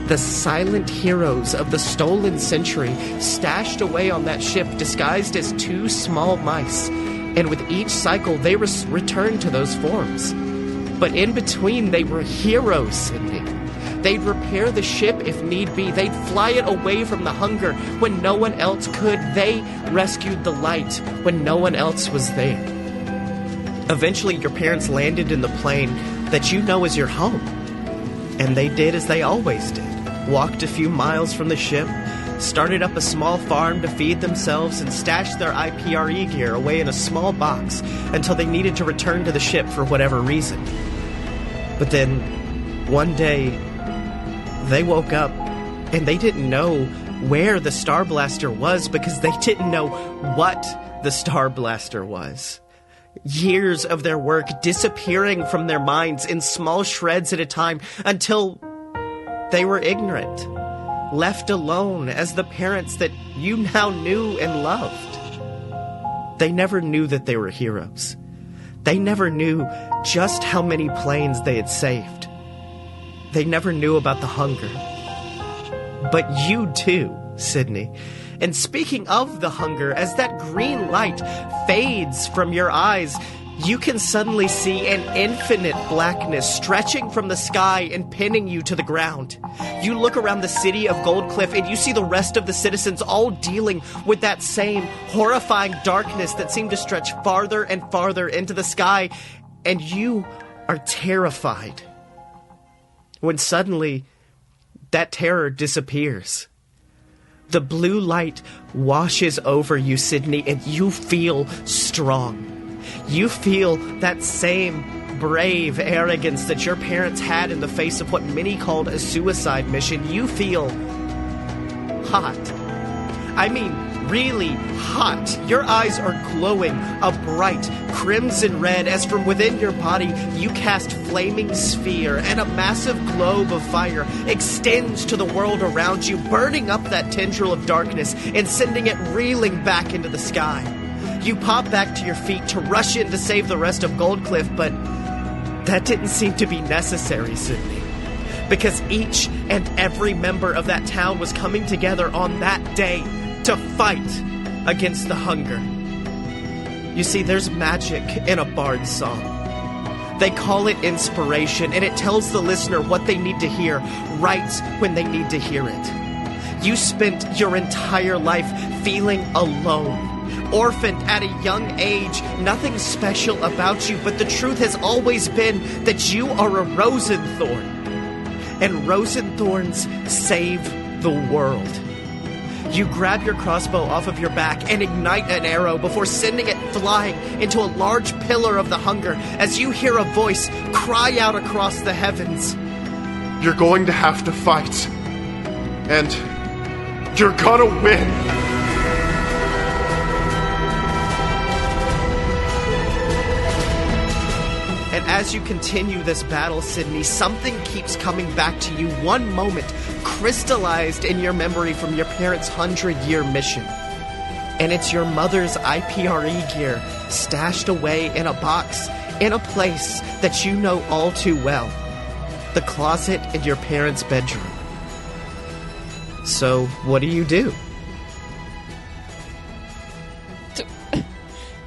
The silent heroes of the stolen century stashed away on that ship disguised as two small mice, and with each cycle they returned to those forms. But in between they were heroes, Sydney. They'd repair the ship if need be. They'd fly it away from the hunger when no one else could. They rescued the light when no one else was there. Eventually, your parents landed in the plane that you know is your home. And they did as they always did. Walked a few miles from the ship, started up a small farm to feed themselves, and stashed their IPRE gear away in a small box until they needed to return to the ship for whatever reason. But then, one day, they woke up and they didn't know where the Star Blaster was because they didn't know what the Star Blaster was. Years of their work disappearing from their minds in small shreds at a time until they were ignorant, left alone as the parents that you now knew and loved. They never knew that they were heroes. They never knew just how many planes they had saved. They never knew about the hunger. But you do, Sydney. And speaking of the hunger, as that green light fades from your eyes, you can suddenly see an infinite blackness stretching from the sky and pinning you to the ground. You look around the city of Goldcliff and you see the rest of the citizens all dealing with that same horrifying darkness that seemed to stretch farther and farther into the sky, and you are terrified. When suddenly, that terror disappears. The blue light washes over you, Sydney, and you feel strong. You feel that same brave arrogance that your parents had in the face of what many called a suicide mission. You feel hot. I mean, really hot. Your eyes are glowing a bright crimson red as from within your body you cast flaming sphere, and a massive globe of fire extends to the world around you, burning up that tendril of darkness and sending it reeling back into the sky. You pop back to your feet to rush in to save the rest of Goldcliff, but that didn't seem to be necessary, Sydney. Because each and every member of that town was coming together on that day to fight against the hunger. You see, there's magic in a bard's song. They call it inspiration, and it tells the listener what they need to hear right when they need to hear it. You spent your entire life feeling alone, orphaned at a young age, nothing special about you, but the truth has always been that you are a Rosenthorn. And Rosenthorns save the world. You grab your crossbow off of your back and ignite an arrow before sending it flying into a large pillar of the hunger as you hear a voice cry out across the heavens. You're going to have to fight. And you're gonna win. And as you continue this battle, Sydney, something keeps coming back to you. One moment crystallized in your memory from your parents' 100-year mission. And it's your mother's IPRE gear stashed away in a box in a place that you know all too well. The closet in your parents' bedroom. So, what do you do?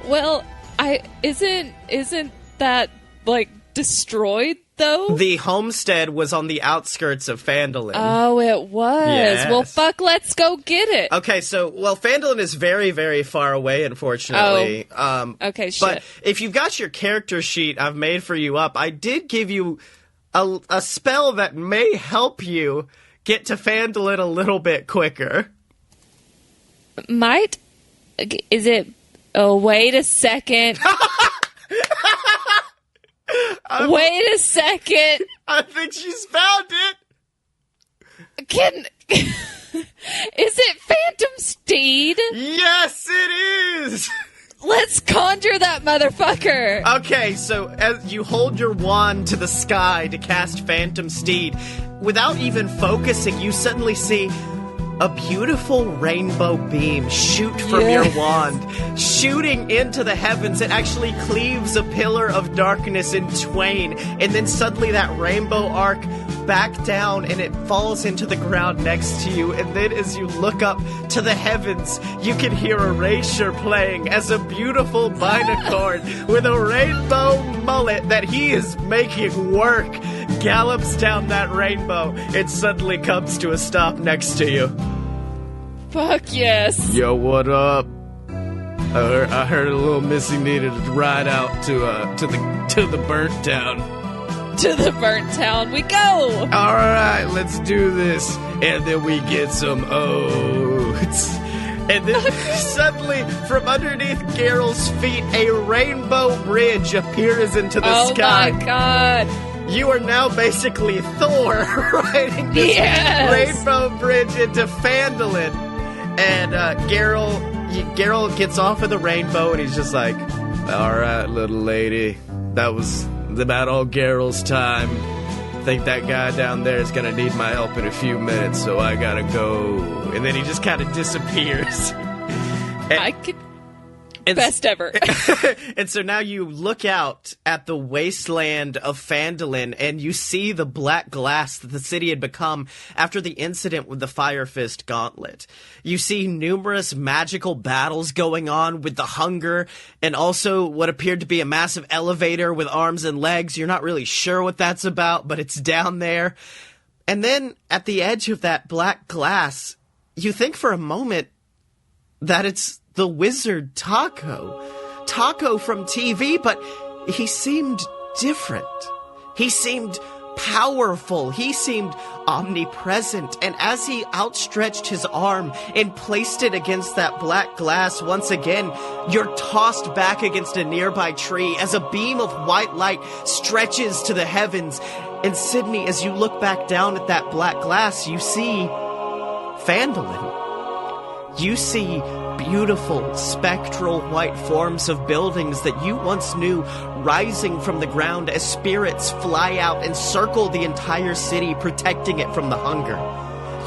Well, isn't that like destroyed though? The homestead was on the outskirts of Phandalin. Oh, it was. Yes. Well, fuck, let's go get it. Okay, so, Phandalin is very, very far away, unfortunately. Okay, shit. But if you've got your character sheet I've made for you up, I did give you a spell that may help you get to Phandalin a little bit quicker. Is it... Oh, wait a second. Wait a second. I think she's found it. Is it Phantom Steed? Yes, it is. Let's conjure that motherfucker. Okay, so as you hold your wand to the sky to cast Phantom Steed, without even focusing, you suddenly see a beautiful rainbow beam shoot from your wand, shooting into the heavens. It actually cleaves a pillar of darkness in twain, and then suddenly that rainbow arc back down and it falls into the ground next to you. And then as you look up to the heavens, you can hear erasure playing as a beautiful binacorn with a rainbow mullet that he is making work gallops down that rainbow. It suddenly comes to a stop next to you. Fuck yes. Yo, what up? I heard a little Missy needed to ride out to the burnt town. To the burnt town we go. All right, let's do this, and then we get some oats. And then suddenly, from underneath Geralt's feet, a rainbow bridge appears into the sky. Oh my god. You are now basically Thor riding this rainbow bridge into Phandalin. And Geralt gets off of the rainbow and he's just like, all right, little lady, that was about all Geralt's time. I think that guy down there is going to need my help in a few minutes, so I got to go. And then he just kind of disappears. Best ever. And so now you look out at the wasteland of Phandalin, and you see the black glass that the city had become after the incident with the Fire Fist Gauntlet. You see numerous magical battles going on with the Hunger, and also what appeared to be a massive elevator with arms and legs. You're not really sure what that's about, but it's down there. And then at the edge of that black glass, you think for a moment that it's the wizard Taco from TV, but he seemed different. He seemed powerful. He seemed omnipresent. And as he outstretched his arm and placed it against that black glass once again, you're tossed back against a nearby tree as a beam of white light stretches to the heavens. And Sydney, as you look back down at that black glass, you see Phandalin. You see beautiful, spectral white forms of buildings that you once knew rising from the ground as spirits fly out and circle the entire city, protecting it from the Hunger.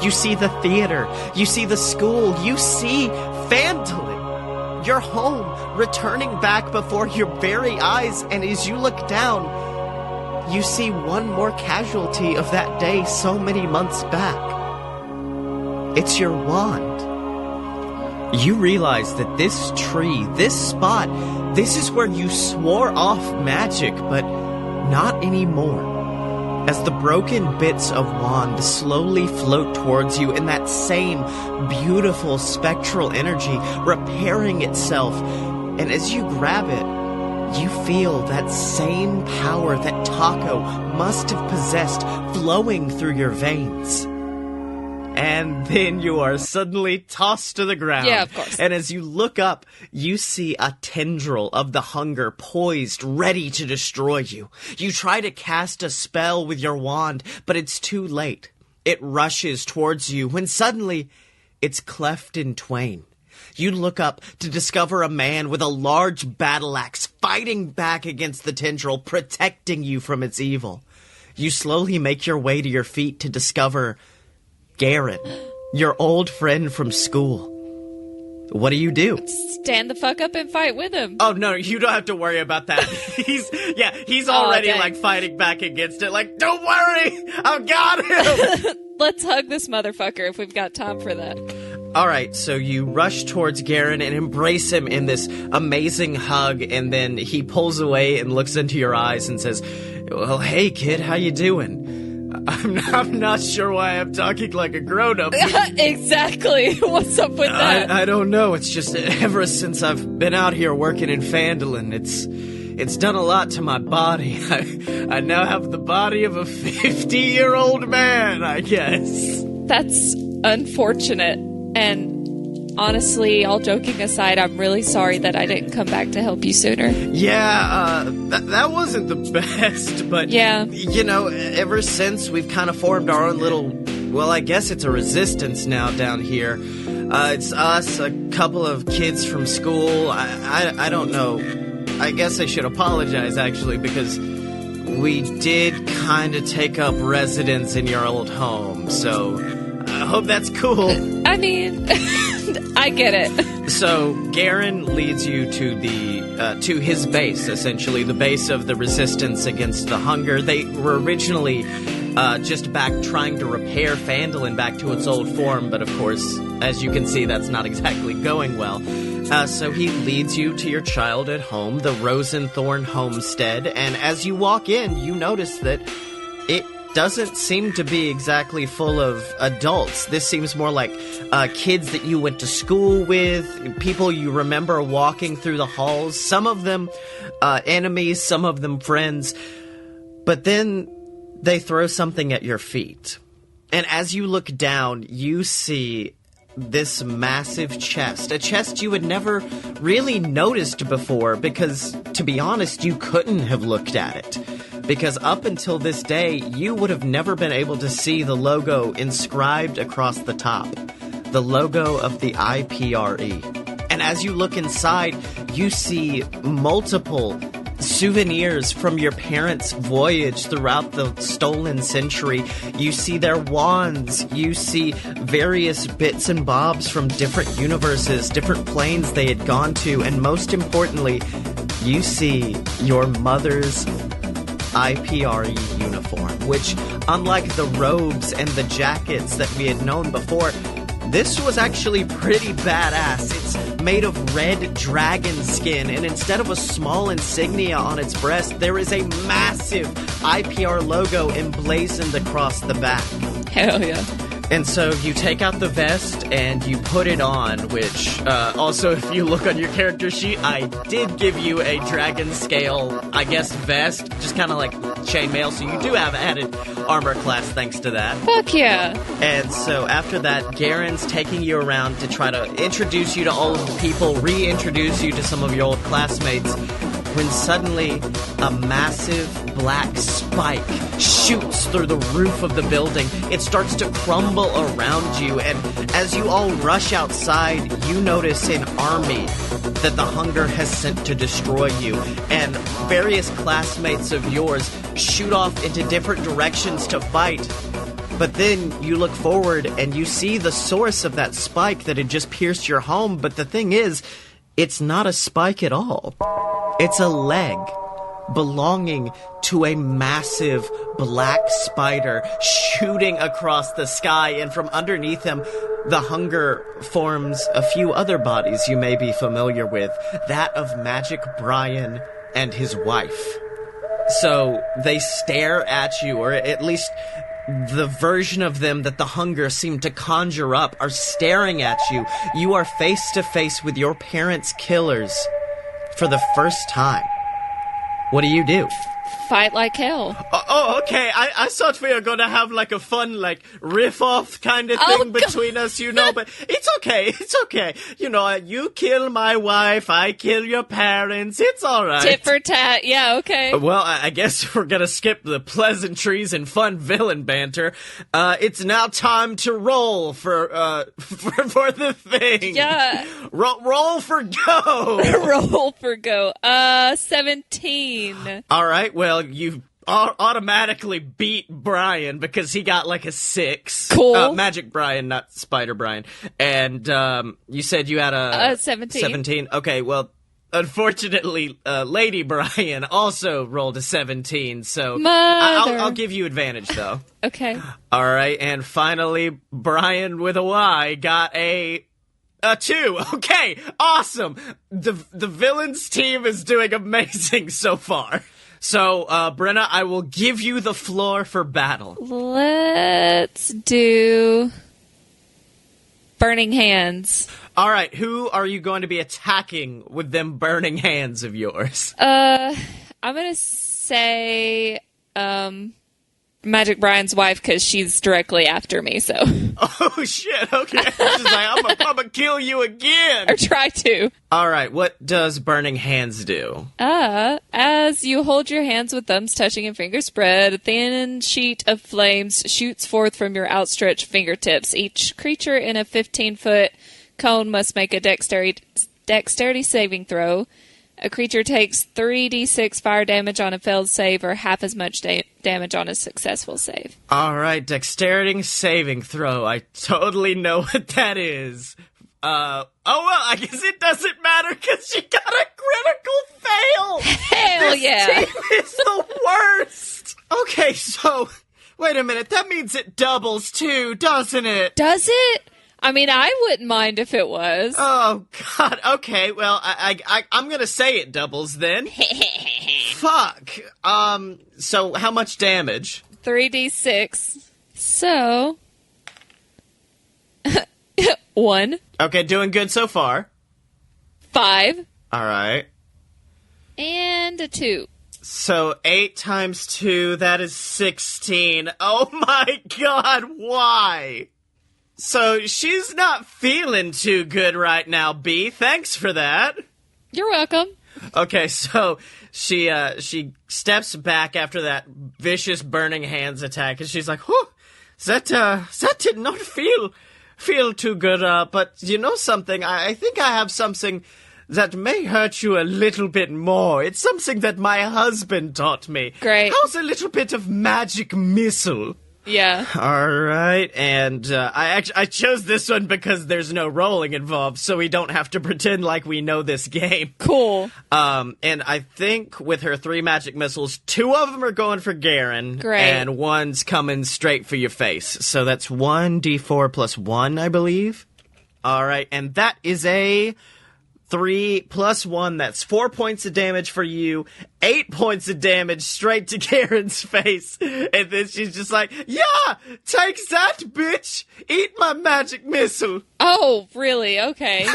You see the theater, you see the school, you see Phandalin, your home, returning back before your very eyes, and as you look down, you see one more casualty of that day so many months back. It's your wand. You realize that this tree, this spot, this is where you swore off magic, but not anymore. As the broken bits of wand slowly float towards you in that same beautiful spectral energy repairing itself, and as you grab it, you feel that same power that Taco must have possessed flowing through your veins. And then you are suddenly tossed to the ground. Yeah, of course. And as you look up, you see a tendril of the Hunger poised, ready to destroy you. You try to cast a spell with your wand, but it's too late. It rushes towards you when suddenly it's cleft in twain. You look up to discover a man with a large battle axe fighting back against the tendril, protecting you from its evil. You slowly make your way to your feet to discover Garen, your old friend from school. What do? Stand the fuck up and fight with him. Oh, no, you don't have to worry about that. He's already, fighting back against it. Like, don't worry, I've got him! Let's hug this motherfucker if we've got time for that. All right, so you rush towards Garen and embrace him in this amazing hug, and then he pulls away and looks into your eyes and says, well, hey, kid, how you doing? I'm not sure why I'm talking like a grown-up. Exactly. What's up with that? I don't know. It's just ever since I've been out here working in Phandalin, it's done a lot to my body. I now have the body of a 50-year-old man, I guess. That's unfortunate. And honestly, all joking aside, I'm really sorry that I didn't come back to help you sooner. Yeah, that wasn't the best, but, yeah. You know, ever since we've kind of formed our own little, well, I guess it's a resistance now down here. It's us, a couple of kids from school. I don't know. I guess I should apologize, actually, because we did kind of take up residence in your old home, so I hope that's cool. I mean, I get it. So Garen leads you to his base, essentially the base of the resistance against the Hunger. They were originally just back trying to repair Phandalin back to its old form, but of course, as you can see, that's not exactly going well. So he leads you to your childhood home, the Rosenthorn homestead, and as you walk in, you notice that it doesn't seem to be exactly full of adults. This seems more like kids that you went to school with, people you remember walking through the halls, some of them enemies, some of them friends, but then they throw something at your feet. And as you look down, you see this massive chest, a chest you had never really noticed before because, to be honest, you couldn't have looked at it. Because up until this day, you would have never been able to see the logo inscribed across the top. The logo of the IPRE. And as you look inside, you see multiple souvenirs from your parents' voyage throughout the stolen century. You see their wands, you see various bits and bobs from different universes, different planes they had gone to, and most importantly, you see your mother's IPRE uniform, which, unlike the robes and the jackets that we had known before, this was actually pretty badass. It's made of red dragon skin, and instead of a small insignia on its breast, there is a massive IPR logo emblazoned across the back. Hell yeah. And so you take out the vest and you put it on, which, also, if you look on your character sheet, I did give you a dragon scale, I guess, vest, just kind of like chainmail, so you do have added armor class thanks to that. Fuck yeah. And so after that, Garen's taking you around to try to introduce you to all of the people, reintroduce you to some of your old classmates, when suddenly a massive black spike shoots through the roof of the building. It starts to crumble around you, and as you all rush outside, you notice an army that the Hunger has sent to destroy you, and various classmates of yours shoot off into different directions to fight. But then you look forward and you see the source of that spike that had just pierced your home, but the thing is, it's not a spike at all. It's a leg belonging to a massive black spider shooting across the sky, and from underneath him, the Hunger forms a few other bodies you may be familiar with, that of Magic Brian and his wife. So they stare at you, or at least the version of them that the Hunger seem to conjure up are staring at you. You are face to face with your parents' killers for the first time. What do? Fight like hell. Okay. I thought we were gonna have like a fun, like, riff-off kind of thing between us, you know, but it's okay. It's okay. You know, you kill my wife, I kill your parents. It's all right. Tit for tat. Yeah, okay. Well, I guess we're gonna skip the pleasantries and fun villain banter. It's now time to roll for the thing. Yeah. Roll for go. Roll for go. 17. All right. Well, you automatically beat Brian because he got like a 6. Cool. Magic Brian, not Spider Brian. And you said you had a 17. 17. Okay, well, unfortunately, Lady Brian also rolled a 17. So I'll give you advantage, though. Okay. All right, and finally, Brian with a Y got a 2. Okay, awesome. The villains team is doing amazing so far. So, Brenna, I will give you the floor for battle. Let's do Burning Hands. All right, who are you going to be attacking with them burning hands of yours? I'm going to say Magic Brian's wife because she's directly after me, so. Oh, shit, okay. She's like, I'm gonna kill you again. Or try to. All right, what does burning hands do? As you hold your hands with thumbs touching and fingers spread, a thin sheet of flames shoots forth from your outstretched fingertips. Each creature in a 15-foot cone must make a dexterity saving throw. A creature takes 3d6 fire damage on a failed save or half as much damage on a successful save. All right, dexterity saving throw. I totally know what that is. Oh, well, I guess it doesn't matter because she got a critical fail. Hell this yeah. team is the worst. Okay, so Wait a minute, that means it doubles too, doesn't it? Does it? I mean, I wouldn't mind if it was. Oh, God. Okay, well, I'm gonna say it doubles then. Fuck. So how much damage? 3d6. So... 1. Okay, doing good so far. 5. All right. And a 2. So 8 times 2, that is 16. Oh my God, why? So she's not feeling too good right now, B. Thanks for that. You're welcome. Okay, so she steps back after that vicious burning hands attack, and she's like, "Whew, that did not feel too good. But you know something? I think I have something that may hurt you a little bit more. It's something that my husband taught me. Great. How's a little bit of magic missile?" Yeah. All right, and I chose this one because there's no rolling involved, so we don't have to pretend like we know this game. Cool. And I think with her 3 magic missiles, 2 of them are going for Garen. Great. And 1's coming straight for your face. So that's 1d4 plus 1, I believe. All right, and that is a 3 plus 1, that's 4 points of damage for you, 8 points of damage straight to Garen's face. And then she's just like, "Yeah, take that, bitch! Eat my magic missile!" Oh, really? Okay.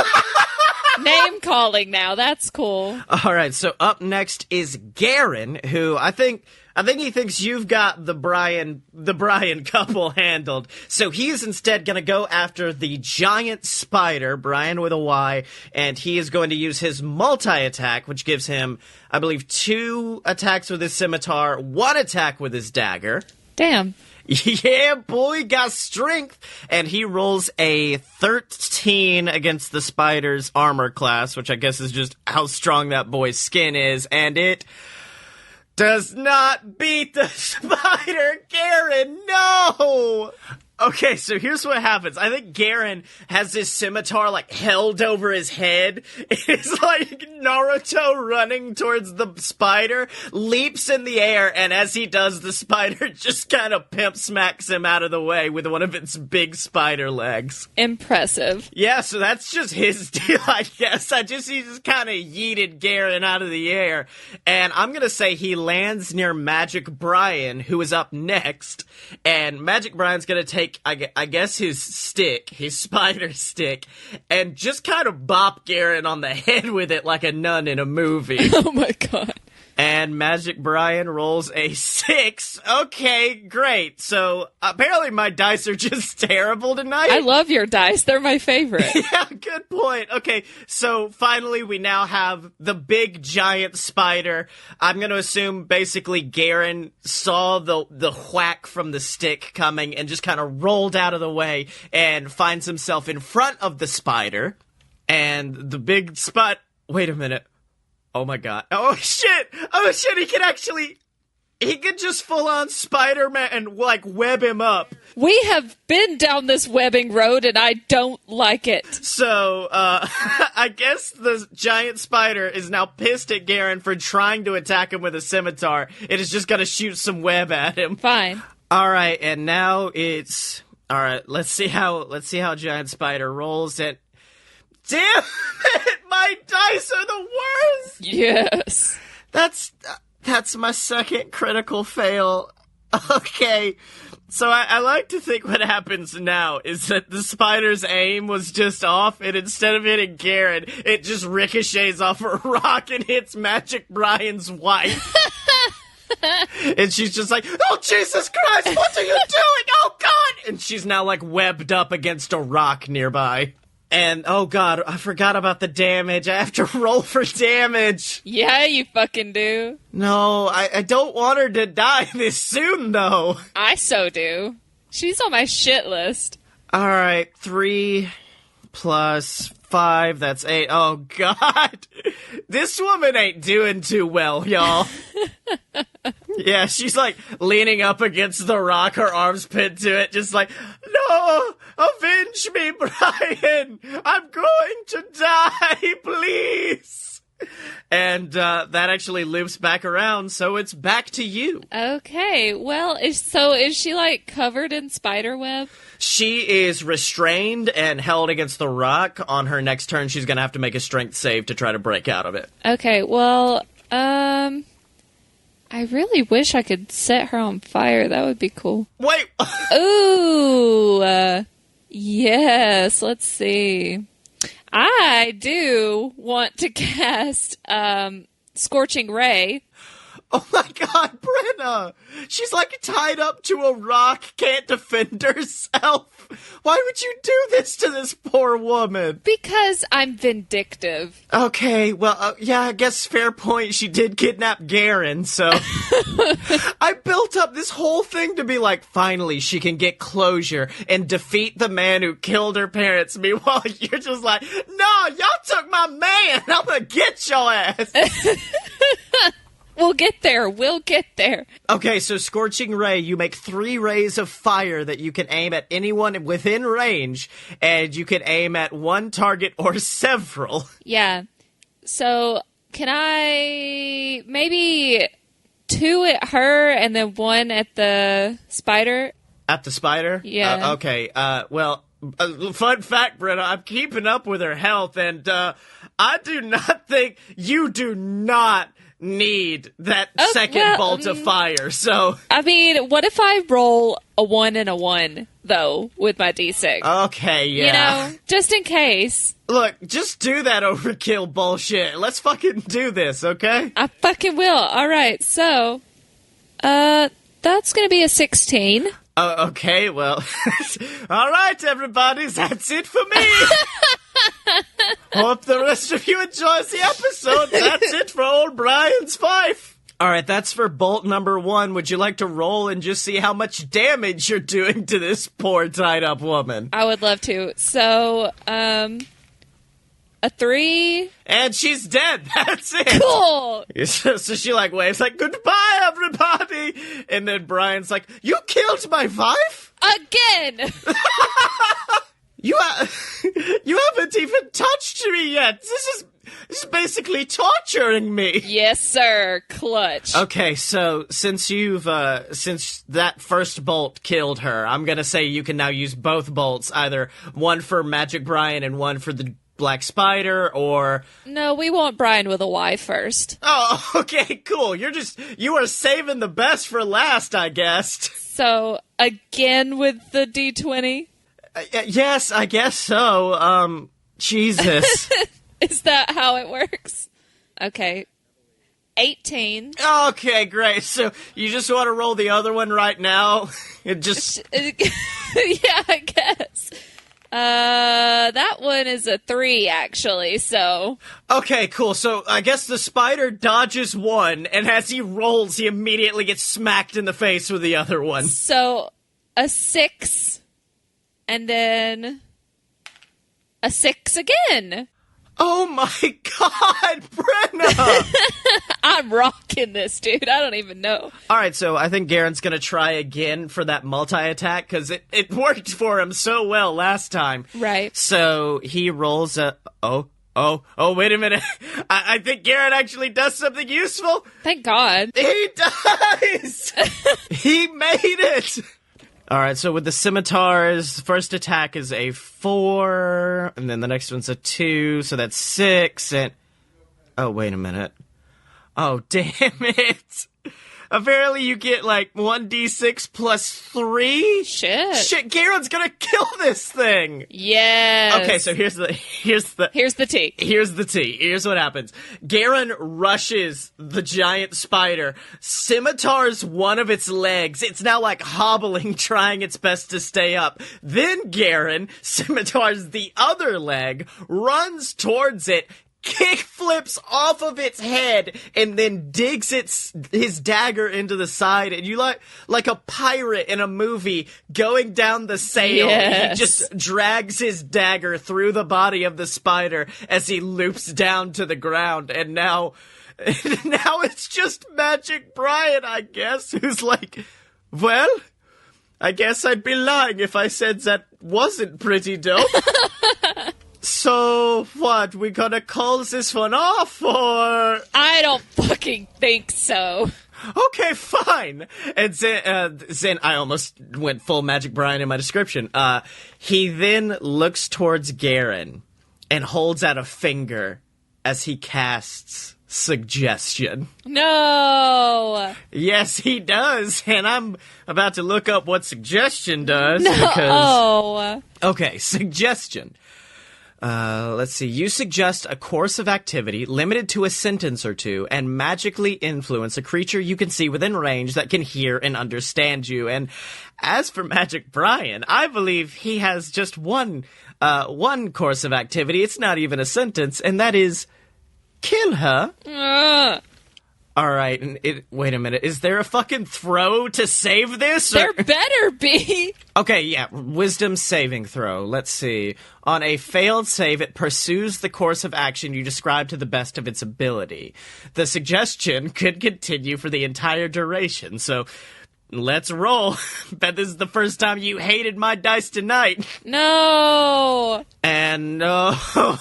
Name calling now. That's cool. All right, so up next is Garen, who I think he thinks you've got the Brian couple handled. So he's instead going to go after the giant spider, Brian with a Y, and he is going to use his multi-attack, which gives him, I believe, 2 attacks with his scimitar, 1 attack with his dagger. Damn. Yeah, boy, got strength. And he rolls a 13 against the spider's armor class, which I guess is just how strong that boy's skin is, and it does not beat the spider. Garen, no! Okay, so here's what happens. I think Garen has this scimitar, like, held over his head. It's like Naruto running towards the spider, leaps in the air, and as he does, the spider just kind of pimp smacks him out of the way with one of its big spider legs. Impressive. Yeah, so that's just his deal, I guess. He just kind of yeeted Garen out of the air. And I'm gonna say he lands near Magic Brian, who is up next. And Magic Brian's gonna take, I guess, his stick, his spider stick, and just kind of bop Garen on the head with it like a nun in a movie. Oh my God. And Magic Brian rolls a 6. Okay, great. So apparently my dice are just terrible tonight. I love your dice. They're my favorite. Yeah, good point. Okay, so finally we now have the big giant spider. I'm going to assume basically Garen saw the whack from the stick coming and just kind of rolled out of the way and finds himself in front of the spider. And the big wait a minute. Oh my God. Oh shit! He could just full on Spider-Man and, like, web him up. We have been down this webbing road and I don't like it. So, I guess the giant spider is now pissed at Garen for trying to attack him with a scimitar. It is just gonna shoot some web at him. Fine. Alright, and now it's... Alright, let's see how Giant Spider rolls it. Damn it! My dice are the worst! Yes. That's my second critical fail. Okay. So I like to think what happens now is that the spider's aim was just off, and instead of hitting Garen, it just ricochets off a rock and hits Magic Brian's wife. And she's just like, "Oh, Jesus Christ, what are you doing? Oh, God!" And she's now, like, webbed up against a rock nearby. And, oh God, I forgot about the damage. I have to roll for damage. Yeah, you fucking do. No, I don't want her to die this soon, though. I so do. She's on my shit list. Alright, 3 plus 5, that's 8. Oh God. This woman ain't doing too well, y'all. Yeah, she's like leaning up against the rock, her arms pinned to it, just like, "No, avenge me, Brian! I'm going to die, please!" And that actually loops back around, so it's back to you. Okay, well, is she, like, covered in spider web? She is restrained and held against the rock. On her next turn, she's going to have to make a strength save to try to break out of it. Okay, well, I really wish I could set her on fire. That would be cool. Wait! Ooh, yes, let's see. I do want to cast Scorching Ray. Oh my god, Brenna! She's like tied up to a rock, can't defend herself. Why would you do this to this poor woman? Because I'm vindictive. Okay, well, yeah, I guess fair point. She did kidnap Garen, so... I built up this whole thing to be like, finally, she can get closure and defeat the man who killed her parents. Meanwhile, you're just like, no, y'all took my man! I'm gonna get your ass! We'll get there. We'll get there. Okay, so Scorching Ray, you make 3 rays of fire that you can aim at anyone within range, and you can aim at one target or several. Yeah. So, can I maybe 2 at her and then 1 at the spider? At the spider? Yeah. Okay, well, fun fact, Brenna, I'm keeping up with her health, and I do not think you do not need that second bolt of fire, so... I mean, what if I roll a 1 and a 1, though, with my D6? Okay, yeah. You know, just in case. Look, just do that overkill bullshit. Let's fucking do this, okay? I fucking will. Alright, so... that's gonna be a 16. Okay, well... Alright, everybody, that's it for me! Hope the rest of you enjoys the episode. That's it for old Brian's fife. Alright, that's for bolt number 1. Would you like to roll and just see how much damage you're doing to this poor tied-up woman? I would love to. So, a 3. And she's dead. That's it. Cool. So she like waves like, goodbye, everybody. And then Brian's like, you killed my wife? Again. You haven't even touched me yet. This is basically torturing me. Yes, sir. Clutch. Okay, so since that first bolt killed her, I'm gonna say you can now use both bolts, either one for Magic Brian and one for the Black Spider, or... No, we want Brian with a Y first. Oh, okay, cool. You are saving the best for last, I guess. So, again with the D20? Yes, I guess so. Jesus. Is that how it works? Okay. 18. Okay, great. So you just want to roll the other one right now? It just... Yeah, I guess. That one is a 3, actually, so... Okay, cool. So I guess the spider dodges one, and as he rolls, he immediately gets smacked in the face with the other one. So, a 6... And then a 6 again. Oh my god, Brenna! I'm rocking this, dude. I don't even know. Alright, so I think Garen's gonna try again for that multi-attack, because it worked for him so well last time. Right. So he rolls a... Oh, wait a minute. I think Garen actually does something useful. Thank God. He does! He made it! Alright, so with the scimitars, first attack is a 4, and then the next one's a 2, so that's 6, and... Oh, wait a minute. Oh, damn it! Apparently you get, like, 1d6 plus 3? Shit, Garen's gonna kill this thing! Yes. Okay, so here's the tea. Here's what happens. Garen rushes the giant spider, scimitars one of its legs. It's now, like, hobbling, trying its best to stay up. Then Garen scimitars the other leg, runs towards it, kick flips off of its head, and then digs his dagger into the side, and you like a pirate in a movie going down the sail. Yes. He just drags his dagger through the body of the spider as he loops down to the ground, and now it's just Magic Brian, I guess, who's like, well, I guess I'd be lying if I said that wasn't pretty dope. So, what, we gonna call this one off, or? I don't fucking think so. Okay, fine. And then I almost went full Magic Brian in my description. He then looks towards Garen and holds out a finger as he casts Suggestion. No. Yes, he does. And I'm about to look up what Suggestion does. No. Okay, Suggestion. Let's see. You suggest a course of activity limited to a sentence or two and magically influence a creature you can see within range that can hear and understand you. And as for Magic Brian, I believe he has just one course of activity. It's not even a sentence, and that is kill her. All right, and wait a minute. Is there a fucking throw to save this? There better be. Okay, yeah, wisdom saving throw. Let's see. On a failed save, it pursues the course of action you describe to the best of its ability. The suggestion could continue for the entire duration, so let's roll. Bet this is the first time you hated my dice tonight. No. And no,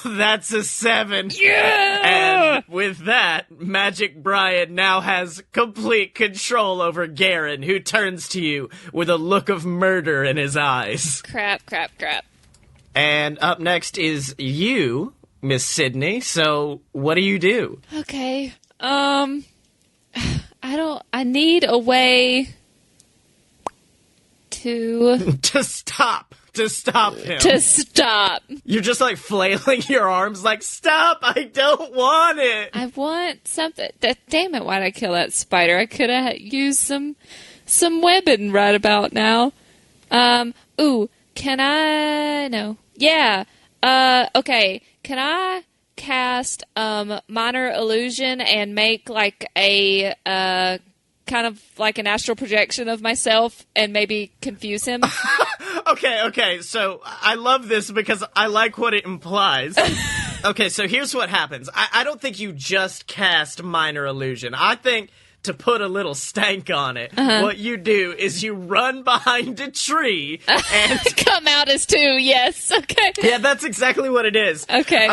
that's a 7. Yeah. And with that, Magic Brian now has complete control over Garen, who turns to you with a look of murder in his eyes. Crap. And up next is you, Miss Sydney. So what do you do? Okay. I need a way to stop him. To stop. You're just like flailing your arms like, stop, I don't want it. I want something. Damn it, why'd I kill that spider? I could have used some webbing right about now. Ooh, can I? No. Yeah. Okay. Can I cast minor illusion and make like a kind of like an astral projection of myself and maybe confuse him? Okay, so I love this because I like what it implies. Okay, so here's what happens. I don't think you just cast minor illusion. I think to put a little stank on it, what you do is you run behind a tree and come out as 2, yes. Okay. Yeah, that's exactly what it is. Okay.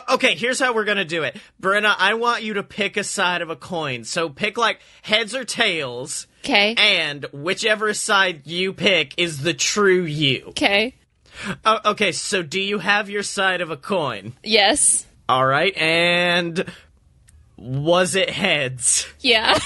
Okay, here's how we're gonna do it. Brenna, I want you to pick a side of a coin. So pick, like, heads or tails. Okay. And whichever side you pick is the true you. Okay. Okay, so do you have your side of a coin? Yes. All right, and was it heads? Yeah.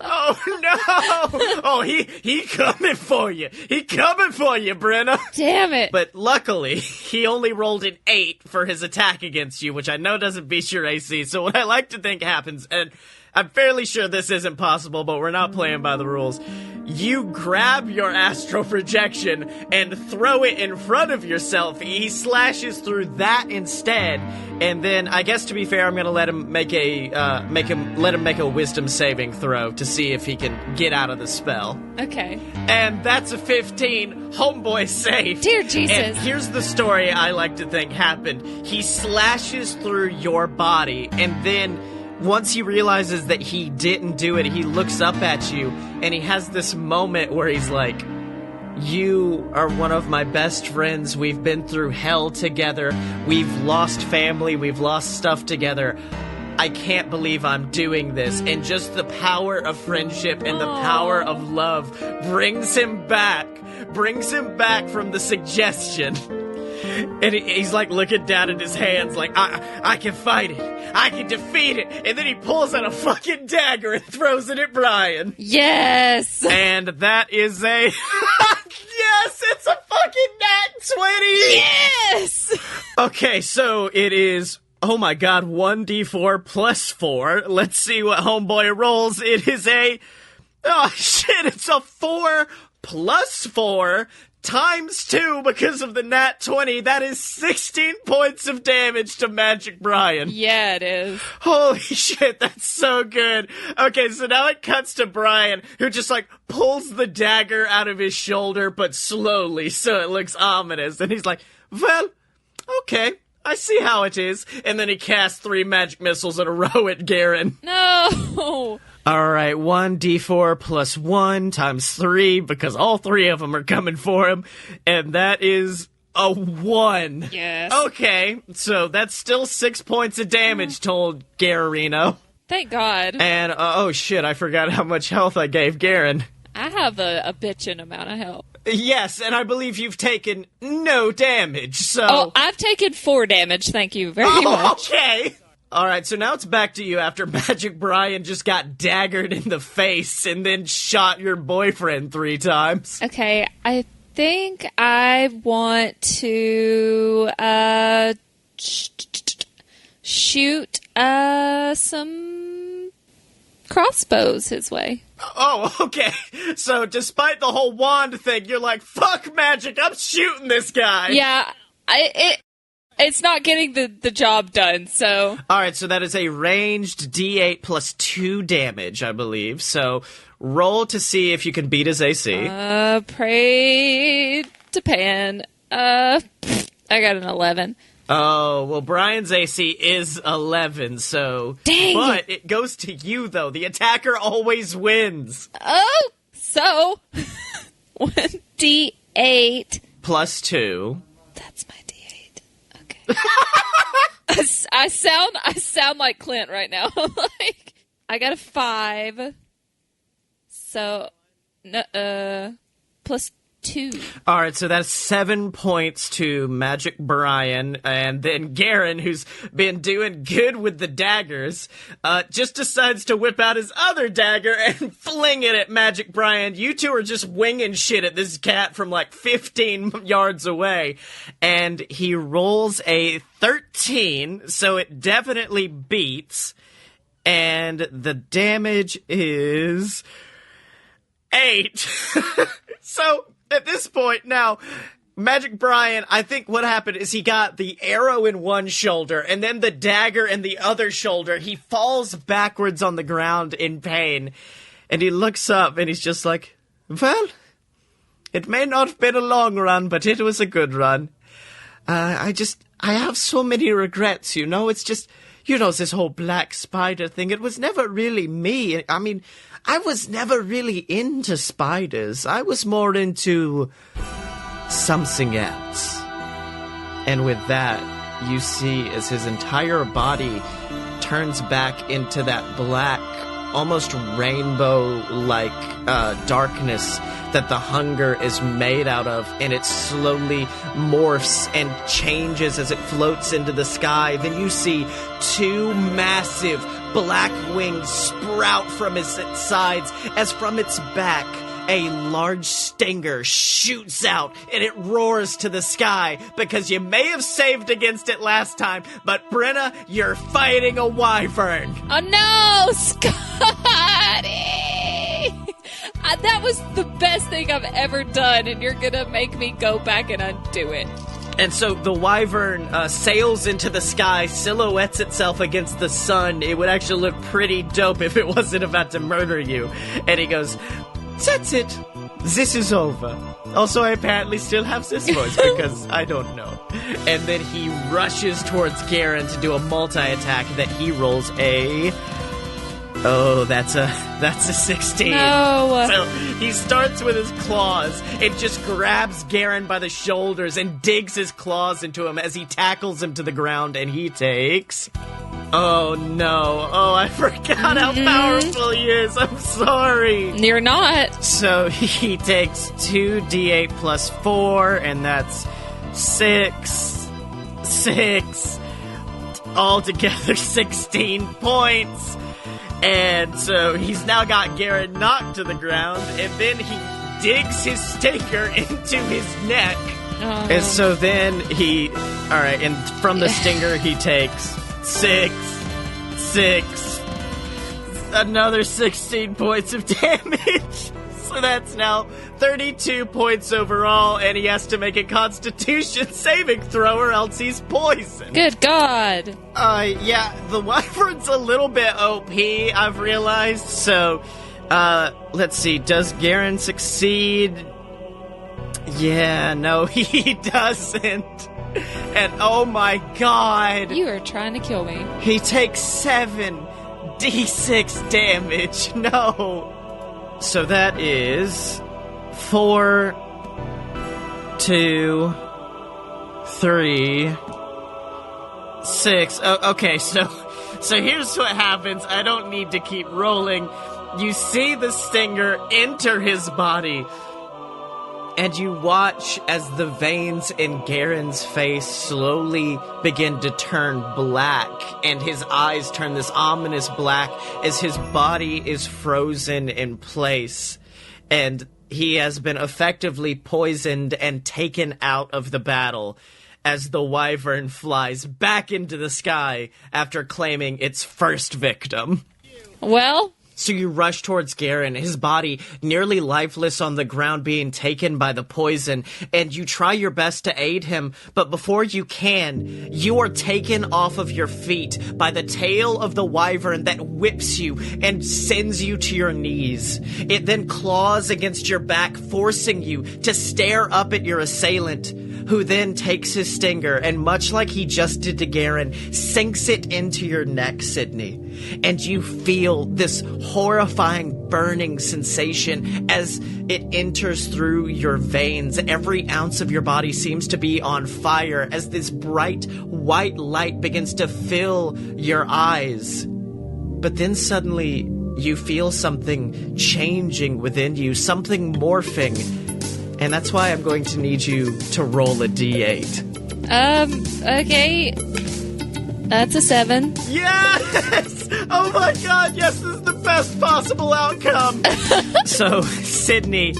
Oh, no! Oh, he coming for you. He coming for you, Brenna. Damn it. But luckily, he only rolled an 8 for his attack against you, which I know doesn't beat your AC. So what I like to think happens, and I'm fairly sure this isn't possible, but we're not playing by the rules. You grab your astral projection and throw it in front of yourself. He slashes through that instead, and then I guess to be fair, I'm gonna let him make a wisdom saving throw to see if he can get out of the spell. Okay. And that's a 15. Homeboy safe. Dear Jesus. And here's the story I like to think happened. He slashes through your body, and then once he realizes that he didn't do it, he looks up at you, and he has this moment where he's like, you are one of my best friends. We've been through hell together. We've lost family. We've lost stuff together. I can't believe I'm doing this. And just the power of friendship and the power of love brings him back from the suggestion. And he's like looking down at his hands like, I can fight it. I can defeat it. And then he pulls out a fucking dagger and throws it at Brian. Yes. And that is a... Yes, it's a fucking nat 20. Yes. Okay, so it is... Oh my god, 1d4 plus 4. Let's see what homeboy rolls. It is a... Oh shit, it's a 4 plus 4... times 2 because of the nat 20. That is 16 points of damage to Magic Brian. Yeah, it is. Holy shit, that's so good. Okay, so now it cuts to Brian, who just, like, pulls the dagger out of his shoulder, but slowly, so it looks ominous. And he's like, well, okay, I see how it is. And then he casts 3 magic missiles in a row at Garen. No! Alright, 1d4 plus 1 times 3, because all 3 of them are coming for him. And that is a 1. Yes. Okay, so that's still 6 points of damage told Gararino. Thank God. And, oh shit, I forgot how much health I gave Garen. I have a bitchin' amount of health. Yes, and I believe you've taken no damage, so... Oh, I've taken 4 damage, thank you very much. Okay! Alright, so now it's back to you after Magic Brian just got daggered in the face and then shot your boyfriend 3 times. Okay, I think I want to shoot some crossbows his way. Oh, okay. So despite the whole wand thing, you're like, fuck magic, I'm shooting this guy. Yeah, it's not getting the job done, so... Alright, so that is a ranged D8 plus 2 damage, I believe. So roll to see if you can beat his AC. Pray to Pan. I got an 11. Oh, well, Brian's AC is 11, so... Dang! But it goes to you, though. The attacker always wins. Oh! So... 1d8. Plus 2. That's my d8. Okay. I sound like Clint right now. Like, I got a 5. So... plus 2. Alright, so that's 7 points to Magic Brian, and then Garen, who's been doing good with the daggers, just decides to whip out his other dagger and fling it at Magic Brian. You two are just winging shit at this cat from like 15 yards away, and he rolls a 13, so it definitely beats, and the damage is 8. So... At this point, now, Magic Brian, I think what happened is he got the arrow in one shoulder and then the dagger in the other shoulder. He falls backwards on the ground in pain, and he looks up and he's just like, well, it may not have been a long run, but it was a good run. I have so many regrets, you know? It's just, you know, this whole black spider thing, it was never really me. I mean... I was never really into spiders. I was more into something else. And with that, you see as his entire body turns back into that black, almost rainbow-like darkness that the hunger is made out of, and it slowly morphs and changes as it floats into the sky. Then you see 2 massive black wings sprout from its sides as from its back a large stinger shoots out and it roars to the sky, because you may have saved against it last time, but Brenna, you're fighting a wyvern. Oh no, Scottye! That was the best thing I've ever done, and you're gonna make me go back and undo it. And so the wyvern sails into the sky, silhouettes itself against the sun. It would actually look pretty dope if it wasn't about to murder you. And he goes, that's it. This is over. Also, I apparently still have this voice because I don't know. And then he rushes towards Garen to do a multi-attack that he rolls a... Oh, that's a 16. No. So he starts with his claws and just grabs Garen by the shoulders and digs his claws into him as he tackles him to the ground, and he takes... Oh, no. Oh, I forgot how powerful he is. I'm sorry. You're not. So he takes 2d8 plus 4, and that's 6. Altogether 16 points. And so he's now got Garen knocked to the ground, and then he digs his stinger into his neck. Oh. And so then he... Alright, and from the stinger he takes 6. Another 16 points of damage. So that's now 32 points overall, and he has to make a Constitution saving throw or else he's poisoned. Good God. Yeah, the wyvern's a little bit OP, I've realized. So, let's see, does Garen succeed? Yeah, no, he doesn't. And oh my God. You are trying to kill me. He takes 7d6 damage. No. So that is 4, 2, 3, 6. Okay, so here's what happens. I don't need to keep rolling. You see the stinger enter his body, and you watch as the veins in Garen's face slowly begin to turn black, and his eyes turn this ominous black as his body is frozen in place, and he has been effectively poisoned and taken out of the battle as the wyvern flies back into the sky after claiming its first victim. Well... So you rush towards Garen, his body nearly lifeless on the ground being taken by the poison, and you try your best to aid him, but before you can, you are taken off of your feet by the tail of the wyvern that whips you and sends you to your knees. It then claws against your back, forcing you to stare up at your assailant, who then takes his stinger and, much like he just did to Garen, sinks it into your neck, Sydney. And you feel this horrifying burning sensation as it enters through your veins. Every ounce of your body seems to be on fire as this bright white light begins to fill your eyes. But then suddenly you feel something changing within you, something morphing. And that's why I'm going to need you to roll a d8. Okay. That's a 7. Yes! Oh my god, yes, this is the best possible outcome! So, Sydney,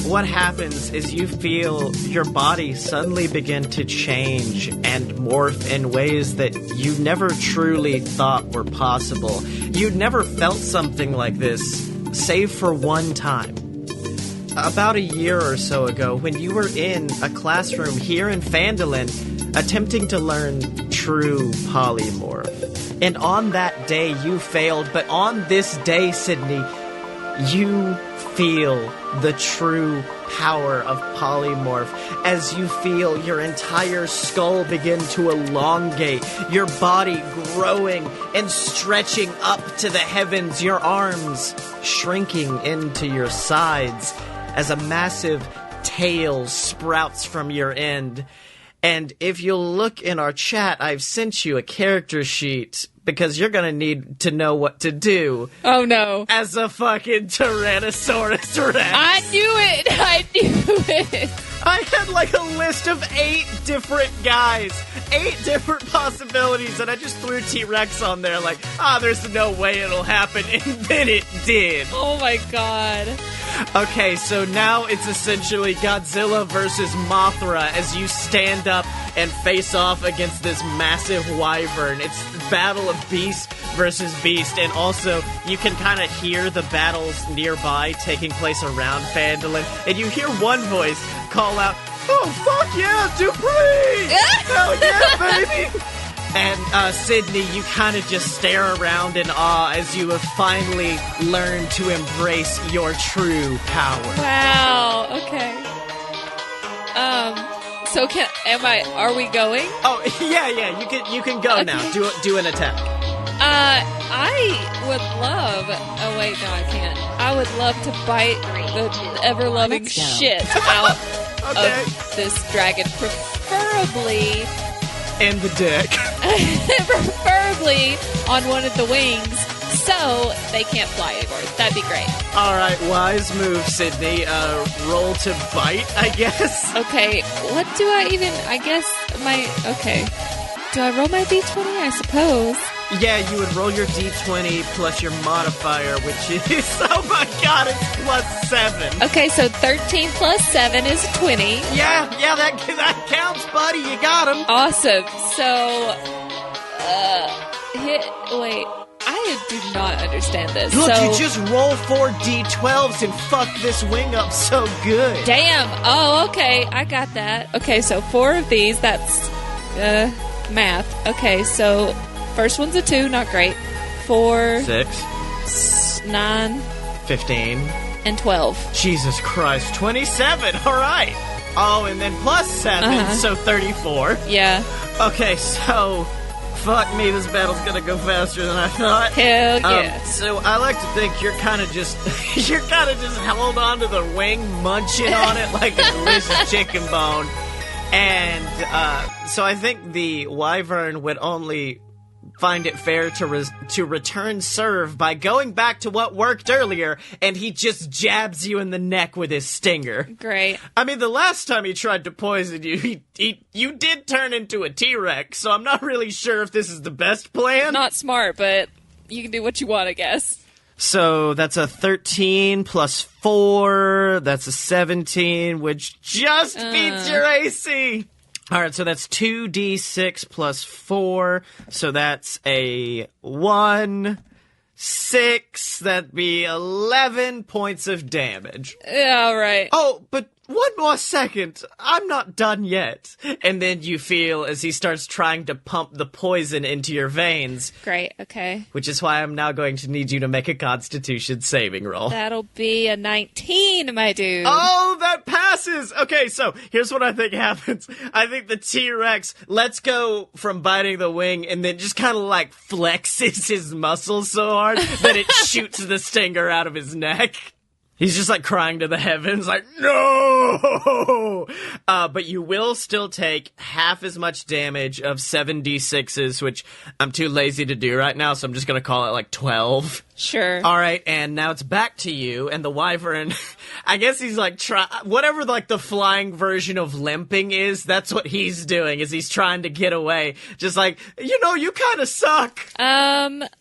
what happens is you feel your body suddenly begin to change and morph in ways that you never truly thought were possible. You'd never felt something like this, save for one time. About a year or so ago, when you were in a classroom here in Phandalin, attempting to learn true polymorph. And on that day, you failed, but on this day, Sydney, you feel the true power of polymorph as you feel your entire skull begin to elongate, your body growing and stretching up to the heavens, your arms shrinking into your sides as a massive tail sprouts from your end. And if you'll look in our chat, I've sent you a character sheet because you're gonna need to know what to do. Oh no. As a fucking Tyrannosaurus Rex. I knew it! I knew it! I had like a list of 8 different guys, 8 different possibilities, and I just threw T-Rex on there like, there's no way it'll happen, and then it did. Oh my god. Okay, so now it's essentially Godzilla versus Mothra as you stand up and face off against this massive wyvern. It's battle of beast versus beast, and also you can kind of hear the battles nearby taking place around Phandalin, and you hear one voice call out, "Oh, fuck yeah, Dupree! Hell yeah, baby!" And, Sydney, you kind of just stare around in awe as you have finally learned to embrace your true power. Wow, okay. So are we going? Oh, yeah, you can go now. Do an attack. I would love, oh wait, no, I can't. I would love to bite the ever-loving shit out of this dragon, preferably... in the dick. Preferably on one of the wings, so they can't fly anymore. That'd be great. Alright, wise move, Sydney. Roll to bite, I guess. Okay, what do I even, okay. Do I roll my d20? I suppose. Yeah, you would roll your d20 plus your modifier, which is, oh my god, it's plus 7. Okay, so 13 plus 7 is 20. Yeah, that counts, buddy. You got him. Awesome. So, wait, I do not understand this. Look, you just roll 4 d12s and fuck this wing up so good. Damn. Oh, okay, I got that. Okay, so 4 of these, that's, math. Okay, so... First one's a 2, not great. 4, 6, 9, 15, and 12. Jesus Christ, 27. All right. Oh, and then plus 7, so 34. Yeah. Okay, so fuck me, this battle's gonna go faster than I thought. Hell yeah. So I like to think you're kind of just held onto the wing, munching on it like a delicious chicken bone. And so I think the wyvern would only find it fair to return serve by going back to what worked earlier, and he just jabs you in the neck with his stinger. Great. I mean, the last time he tried to poison you, you did turn into a T-Rex, so I'm not really sure if this is the best plan. Not smart, but you can do what you want, I guess. So that's a 13 plus 4. That's a 17, which just beats your AC. All right, so that's 2d6 plus 4. So that's a 1, 6. That'd be 11 points of damage. Yeah, all right. Oh, but one more second. I'm not done yet. And then you feel as he starts trying to pump the poison into your veins. Great, okay. Which is why I'm now going to need you to make a Constitution saving roll. That'll be a 19, my dude. Oh, that passes! Okay, so here's what I think happens. I think the T-Rex lets go from biting the wing and then just kind of like flexes his muscles so hard that it shoots the stinger out of his neck. He's just like crying to the heavens, like, no! But you will still take half as much damage of 7d6s, which I'm too lazy to do right now, so I'm just gonna call it like 12. Sure. All right, and now it's back to you, and the wyvern, I guess he's like, whatever like the flying version of limping is, that's what he's doing, is he's trying to get away. Just like, you kind of suck.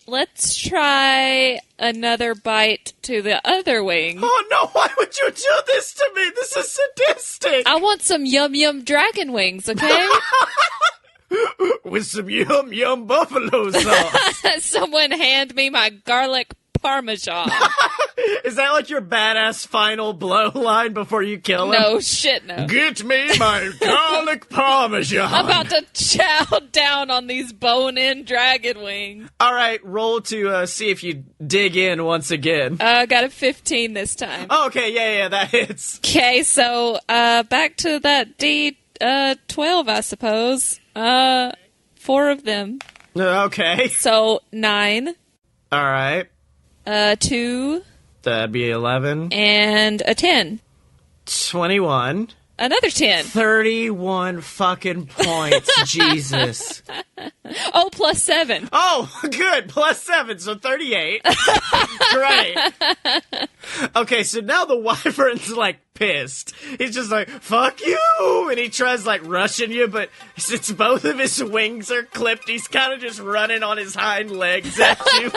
Let's try another bite to the other wing. Oh no, why would you do this to me? This is sadistic. I want some yum yum dragon wings, okay? With some yum yum buffalo sauce. Someone hand me my garlic parmesan. Is that like your badass final blow line before you kill him? No, shit, no. Get me my garlic parmesan. I'm about to chow down on these bone-in dragon wings. All right, roll to see if you dig in once again. Got a 15 this time. Oh, okay, yeah, that hits. Okay, so back to that D12, I suppose. 4 of them. Okay. So 9. All right. 2. That'd be 11. And a 10. 21. Another 10. 31 fucking points. Jesus. Oh, plus 7. Oh, good. Plus 7, so 38. Great. Okay, so now the wyvern's like pissed. He's just like, fuck you! And he tries like rushing you, but since both of his wings are clipped, he's kind of just running on his hind legs at you.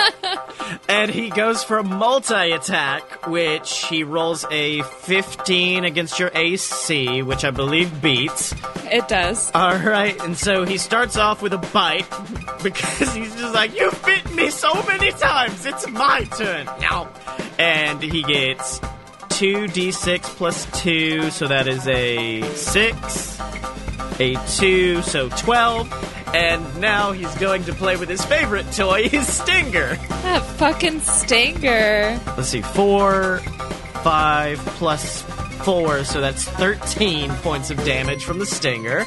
And he goes for a multi-attack, which he rolls a 15 against your AC, which I believe beats. It does. All right, and so he starts off with a bite because he's just like, you bit me so many times, it's my turn now. And he gets 2d6 plus 2, so that is a 6, a 2, so 12. And now he's going to play with his favorite toy, his stinger. That fucking stinger. Let's see, 4, 5 plus 4, so that's 13 points of damage from the stinger.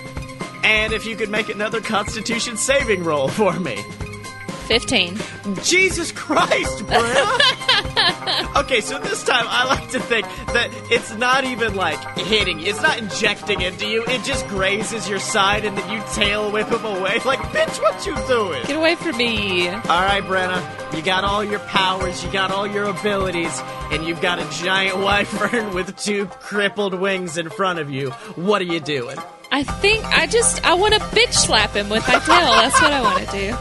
And if you could make another Constitution saving roll for me. 15. Jesus Christ, Brenna! Okay, so this time I like to think that it's not even like hitting you. It's not injecting into you. It just grazes your side and then you tail whip him away. Like, bitch, what you doing? Get away from me. All right, Brenna. You got all your powers, you got all your abilities, and you've got a giant wyvern with 2 crippled wings in front of you. What are you doing? I think I want to bitch slap him with my tail. That's what I want to do.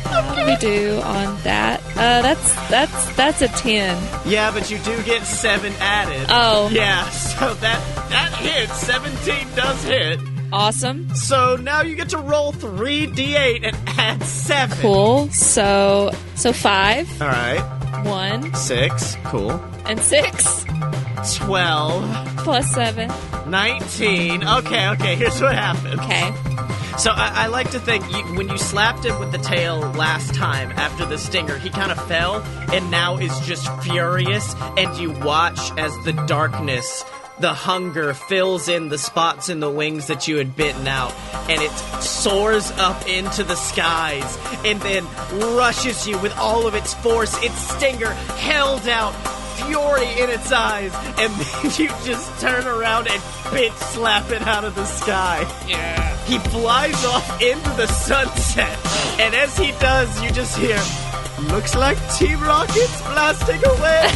What do we do on that? That's a 10. Yeah, but you do get 7 added. Oh. Yeah, so that hits. 17 does hit. Awesome. So now you get to roll 3d8 and add 7. Cool. So 5. All right. 1. 6. Cool. And 6. 12. Plus 7. 19. Okay, here's what happened. Okay. So I like to think when you slapped him with the tail last time after the stinger, he kind of fell and now is just furious, and you watch as the darkness, the hunger fills in the spots in the wings that you had bitten out, and it soars up into the skies and then rushes you with all of its force, its stinger held out fury in its eyes, and then you just turn around and bitch slap it out of the sky. Yeah. He flies off into the sunset, and as he does, you just hear, "Looks like Team Rocket's blasting away."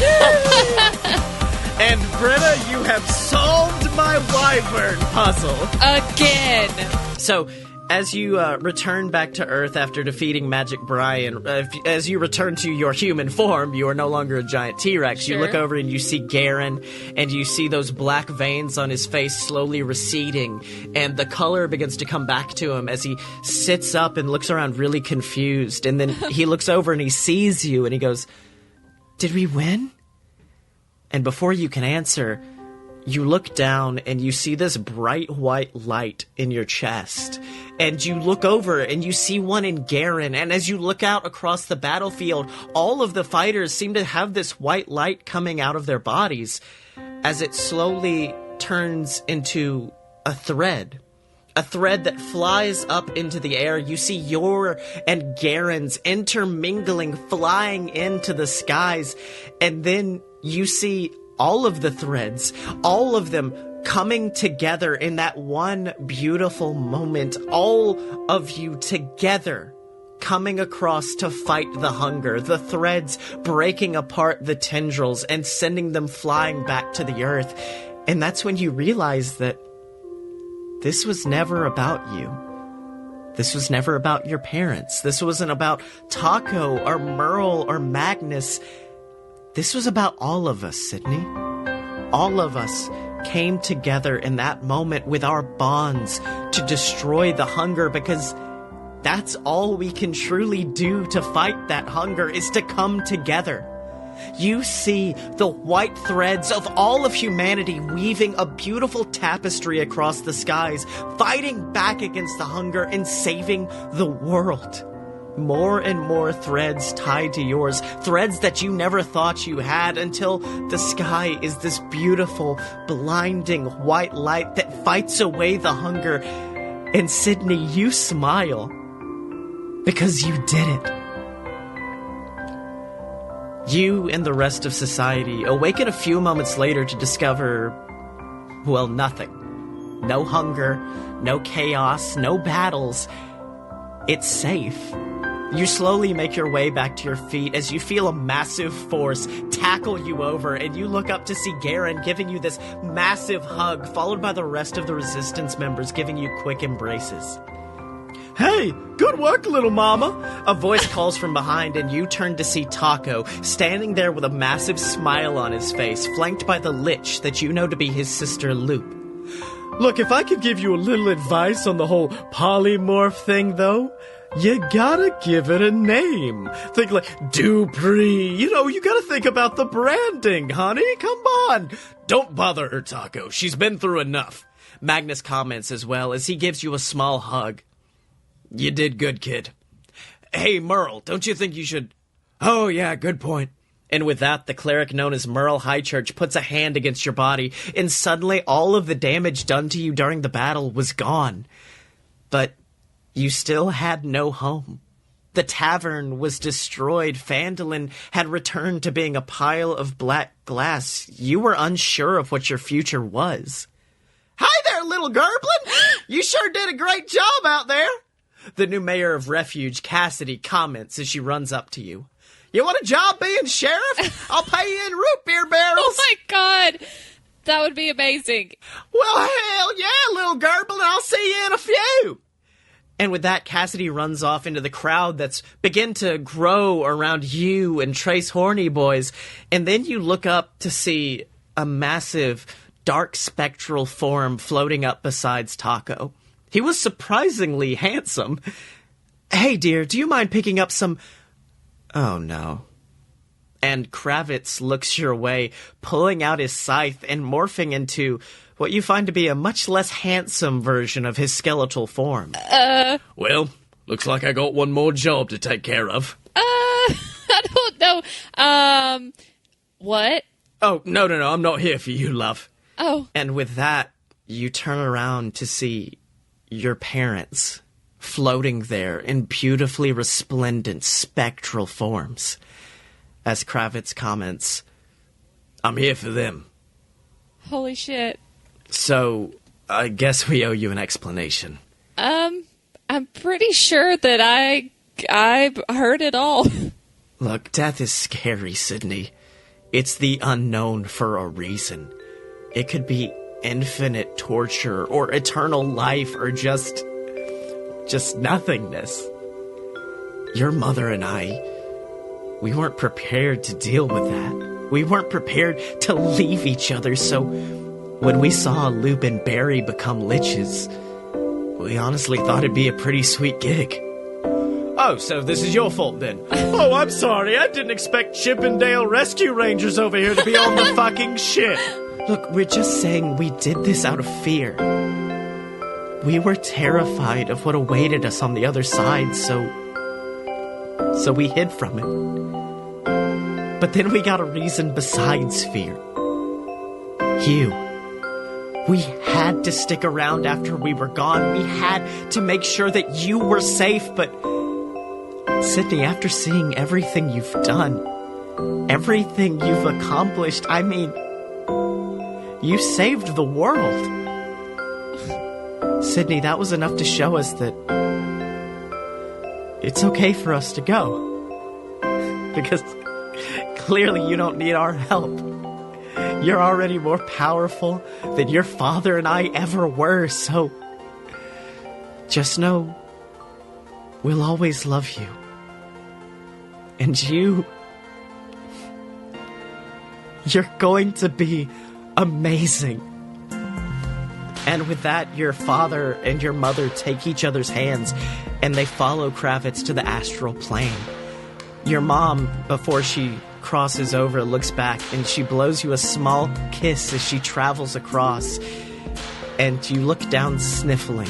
And Brenna, you have solved my wyvern puzzle. Again. So, as you return back to Earth after defeating Magic Brian, as you return to your human form, you are no longer a giant T-Rex. Sure. You look over and you see Garen, and you see those black veins on his face slowly receding, and the color begins to come back to him as he sits up and looks around really confused. And then he looks over and he sees you, and he goes, "Did we win?" And before you can answer, you look down and you see this bright white light in your chest. And you look over and you see one in Garen. And as you look out across the battlefield, all of the fighters seem to have this white light coming out of their bodies as it slowly turns into a thread. A thread that flies up into the air. You see your and Garen's intermingling, flying into the skies. And then you see all of the threads, all of them coming together in that one beautiful moment. All of you together coming across to fight the hunger. The threads breaking apart the tendrils and sending them flying back to the earth. And that's when you realize that this was never about you. This was never about your parents. This wasn't about Taco or Merle or Magnus. This was about all of us, Sydney. All of us came together in that moment with our bonds to destroy the hunger, because that's all we can truly do to fight that hunger, is to come together. You see the white threads of all of humanity weaving a beautiful tapestry across the skies, fighting back against the hunger and saving the world. More and more threads tied to yours, threads that you never thought you had, until the sky is this beautiful, blinding white light that fights away the hunger. And Sydney, you smile because you did it. You and the rest of society awaken a few moments later to discover, well, nothing. No hunger, no chaos, no battles. It's safe. You slowly make your way back to your feet as you feel a massive force tackle you over, and you look up to see Garen giving you this massive hug, followed by the rest of the Resistance members giving you quick embraces. "Hey, good work, little mama!" A voice calls from behind, and you turn to see Taco, standing there with a massive smile on his face, flanked by the Lich that you know to be his sister Loop. "Look, if I could give you a little advice on the whole polymorph thing, though, you gotta give it a name. Think like Dupree. You know, you gotta think about the branding, honey. Come on. Don't bother her, Taco. She's been through enough." Magnus comments as well as he gives you a small hug. "You did good, kid. Hey, Merle, don't you think you should..." "Oh, yeah, good point." And with that, the cleric known as Merle Highchurch puts a hand against your body, and suddenly all of the damage done to you during the battle was gone. But you still had no home. The tavern was destroyed. Phandalin had returned to being a pile of black glass. You were unsure of what your future was. "Hi there, little Gerblin! You sure did a great job out there!" The new mayor of Refuge, Cassidy, comments as she runs up to you. "You want a job being sheriff? I'll pay you in root beer barrels." Oh my god! That would be amazing. "Well, hell yeah, little Gerblin, I'll see you in a few." And with that, Cassidy runs off into the crowd that's begin to grow around you and Trace Horny Boys. And then you look up to see a massive, dark spectral form floating up besides Taco. He was surprisingly handsome. "Hey, dear, do you mind picking up some..." Oh, no. And Kravitz looks your way, pulling out his scythe and morphing into what you find to be a much less handsome version of his skeletal form. Well, looks like I got one more job to take care of. I don't know. What? Oh, no, I'm not here for you, love. Oh. And with that, you turn around to see your parents floating there in beautifully resplendent spectral forms. As Kravitz comments, I'm here for them. Holy shit. So, I guess we owe you an explanation. I'm pretty sure that I've heard it all. Look, death is scary, Sydney. It's the unknown for a reason. It could be infinite torture, or eternal life, or just nothingness. Your mother and I, we weren't prepared to deal with that. We weren't prepared to leave each other, so when we saw Loop and Barry become liches, we honestly thought it'd be a pretty sweet gig. Oh, so this is your fault then? Oh, I'm sorry. I didn't expect Chippendale Rescue Rangers over here to be on the fucking shit. Look, we're just saying we did this out of fear. We were terrified of what awaited us on the other side, so we hid from it. But then we got a reason besides fear. You. We had to stick around after we were gone. We had to make sure that you were safe, but Sydney, after seeing everything you've done, everything you've accomplished, I mean, you saved the world. Sydney, that was enough to show us that it's okay for us to go. Because clearly you don't need our help. You're already more powerful than your father and I ever were, so just know we'll always love you. And you're going to be amazing. And with that, your father and your mother take each other's hands and they follow Kravitz to the astral plane. Your mom, before she crosses over, looks back and she blows you a small kiss as she travels across. And you look down sniffling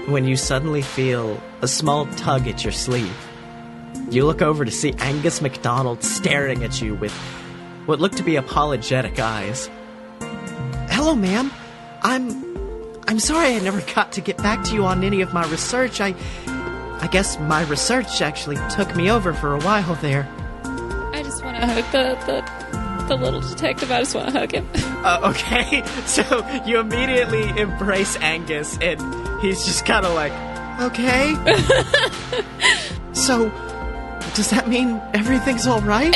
when you suddenly feel a small tug at your sleeve. You look over to see Angus MacDonald staring at you with what look to be apologetic eyes. Hello, ma'am. I'm sorry I never got to get back to you on any of my research. I guess my research actually took me over for a while there. I just want to hug the little detective. I just want to hug him. Okay, so you immediately embrace Angus, and he's just kind of like, okay. So, does that mean everything's all right?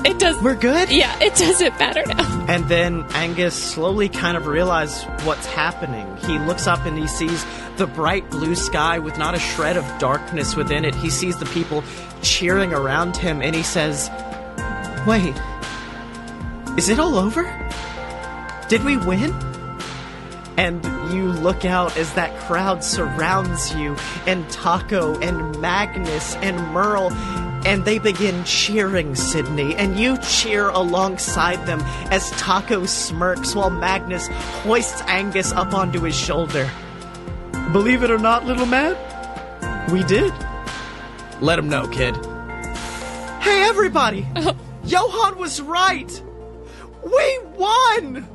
It does. We're good? Yeah, it doesn't matter now. And then Angus slowly kind of realizes what's happening. He looks up and he sees the bright blue sky with not a shred of darkness within it. He sees the people cheering around him and he says, wait, is it all over? Did we win? And you look out as that crowd surrounds you, and Taco and Magnus and Merle, and they begin cheering, Sydney, and you cheer alongside them as Taco smirks while Magnus hoists Angus up onto his shoulder. Believe it or not, little man, we did. Let him know, kid. Hey, everybody! Johan was right! We won!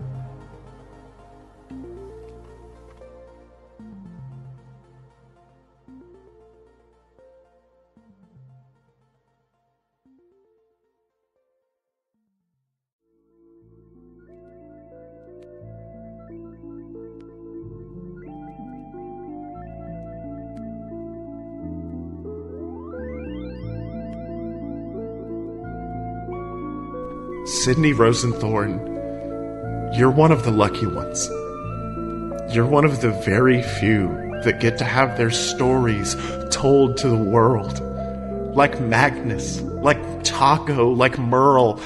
Sydney Rosenthorn, you're one of the lucky ones. You're one of the very few that get to have their stories told to the world. Like Magnus, like Taco, like Merle.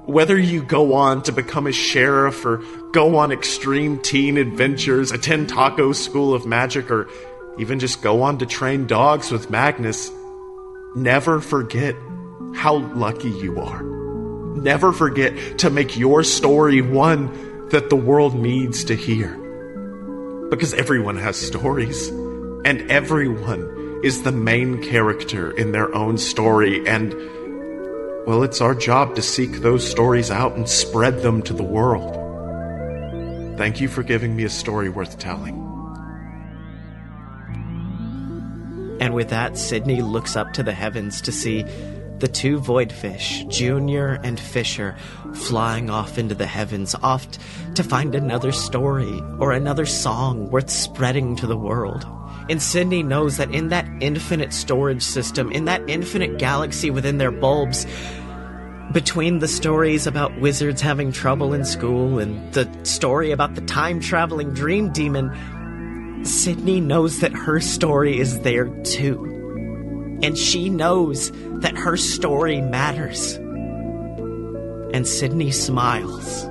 Whether you go on to become a sheriff or go on extreme teen adventures, attend Taco's School of Magic, or even just go on to train dogs with Magnus, never forget how lucky you are. Never forget to make your story one that the world needs to hear. Because everyone has stories, and everyone is the main character in their own story, and, well, it's our job to seek those stories out and spread them to the world. Thank you for giving me a story worth telling. And with that, Sydney looks up to the heavens to see The two voidfish, Junior and Fisher, flying off into the heavens, oft to find another story or another song worth spreading to the world. And Sydney knows that in that infinite storage system, in that infinite galaxy within their bulbs, between the stories about wizards having trouble in school and the story about the time-traveling dream demon, Sydney knows that her story is there too. And she knows that her story matters. And Sydney smiles.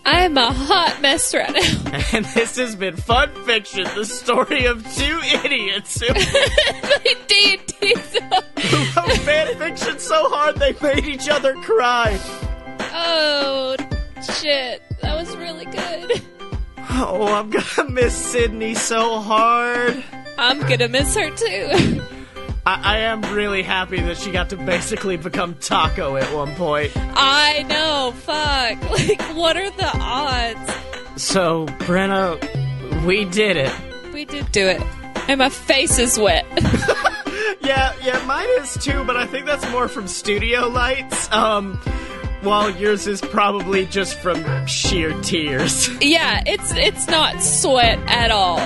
I'm a hot mess right now. And this has been Fun Fiction, the story of two idiots who D&D. wrote fan fiction so hard they made each other cry. Oh, shit. That was really good. Oh, I'm gonna miss Sydney so hard. I'm gonna miss her too. I am really happy that she got to basically become Taco at one point. I know, fuck. Like, what are the odds? So, Brenna, we did it. We did do it. And my face is wet. Yeah, mine is too, but I think that's more from studio lights. While yours is probably just from sheer tears. Yeah, it's not sweat at all.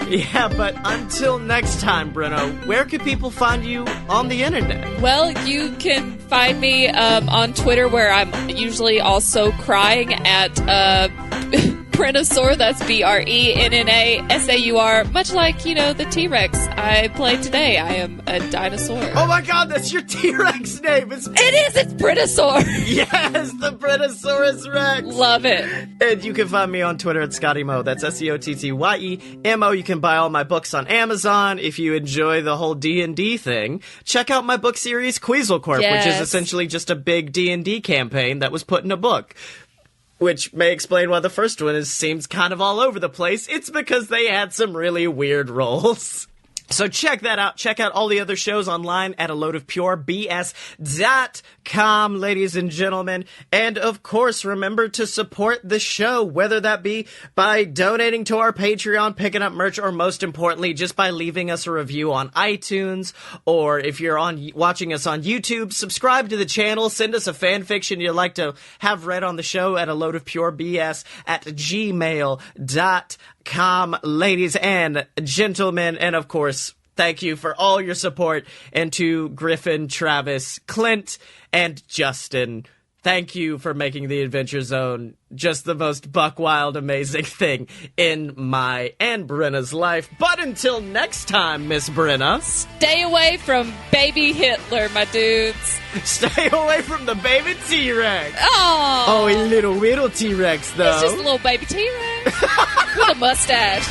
Yeah, but until next time, Brenna, where can people find you on the internet? Well, you can find me on Twitter, where I'm usually also crying at Brennasaur. That's BRENNASAUR. Much like, the T-Rex I played today. I am a dinosaur. Oh my god, that's your T-Rex name! It's Brennasaur! Yes, the Brennasaurus Rex! Love it. And you can find me on Twitter at ScottyMo. That's SCOTTYEMO. You can buy all my books on Amazon. If you enjoy the whole D&D thing, check out my book series Queaselcorp, yes, which is essentially just a big D&D campaign that was put in a book. Which may explain why the first one seems kind of all over the place. It's because they had some really weird roles. So check that out. Check out all the other shows online at aloadofpurebs.com, ladies and gentlemen. And of course, remember to support the show, whether that be by donating to our Patreon, picking up merch, or most importantly, just by leaving us a review on iTunes. Or if you're watching us on YouTube, subscribe to the channel, send us a fan fiction you'd like to have read on the show at aloadofpurebs@gmail.com, ladies and gentlemen. And of course, thank you for all your support. And to Griffin, Travis, Clint, and Justin, thank you for making the Adventure Zone just the most buck wild amazing thing in my and Brenna's life. But until next time, Miss Brenna, stay away from baby Hitler, my dudes. Stay away from the baby T-Rex. Oh, a little T-Rex, though. It's just a little baby T-Rex with a mustache.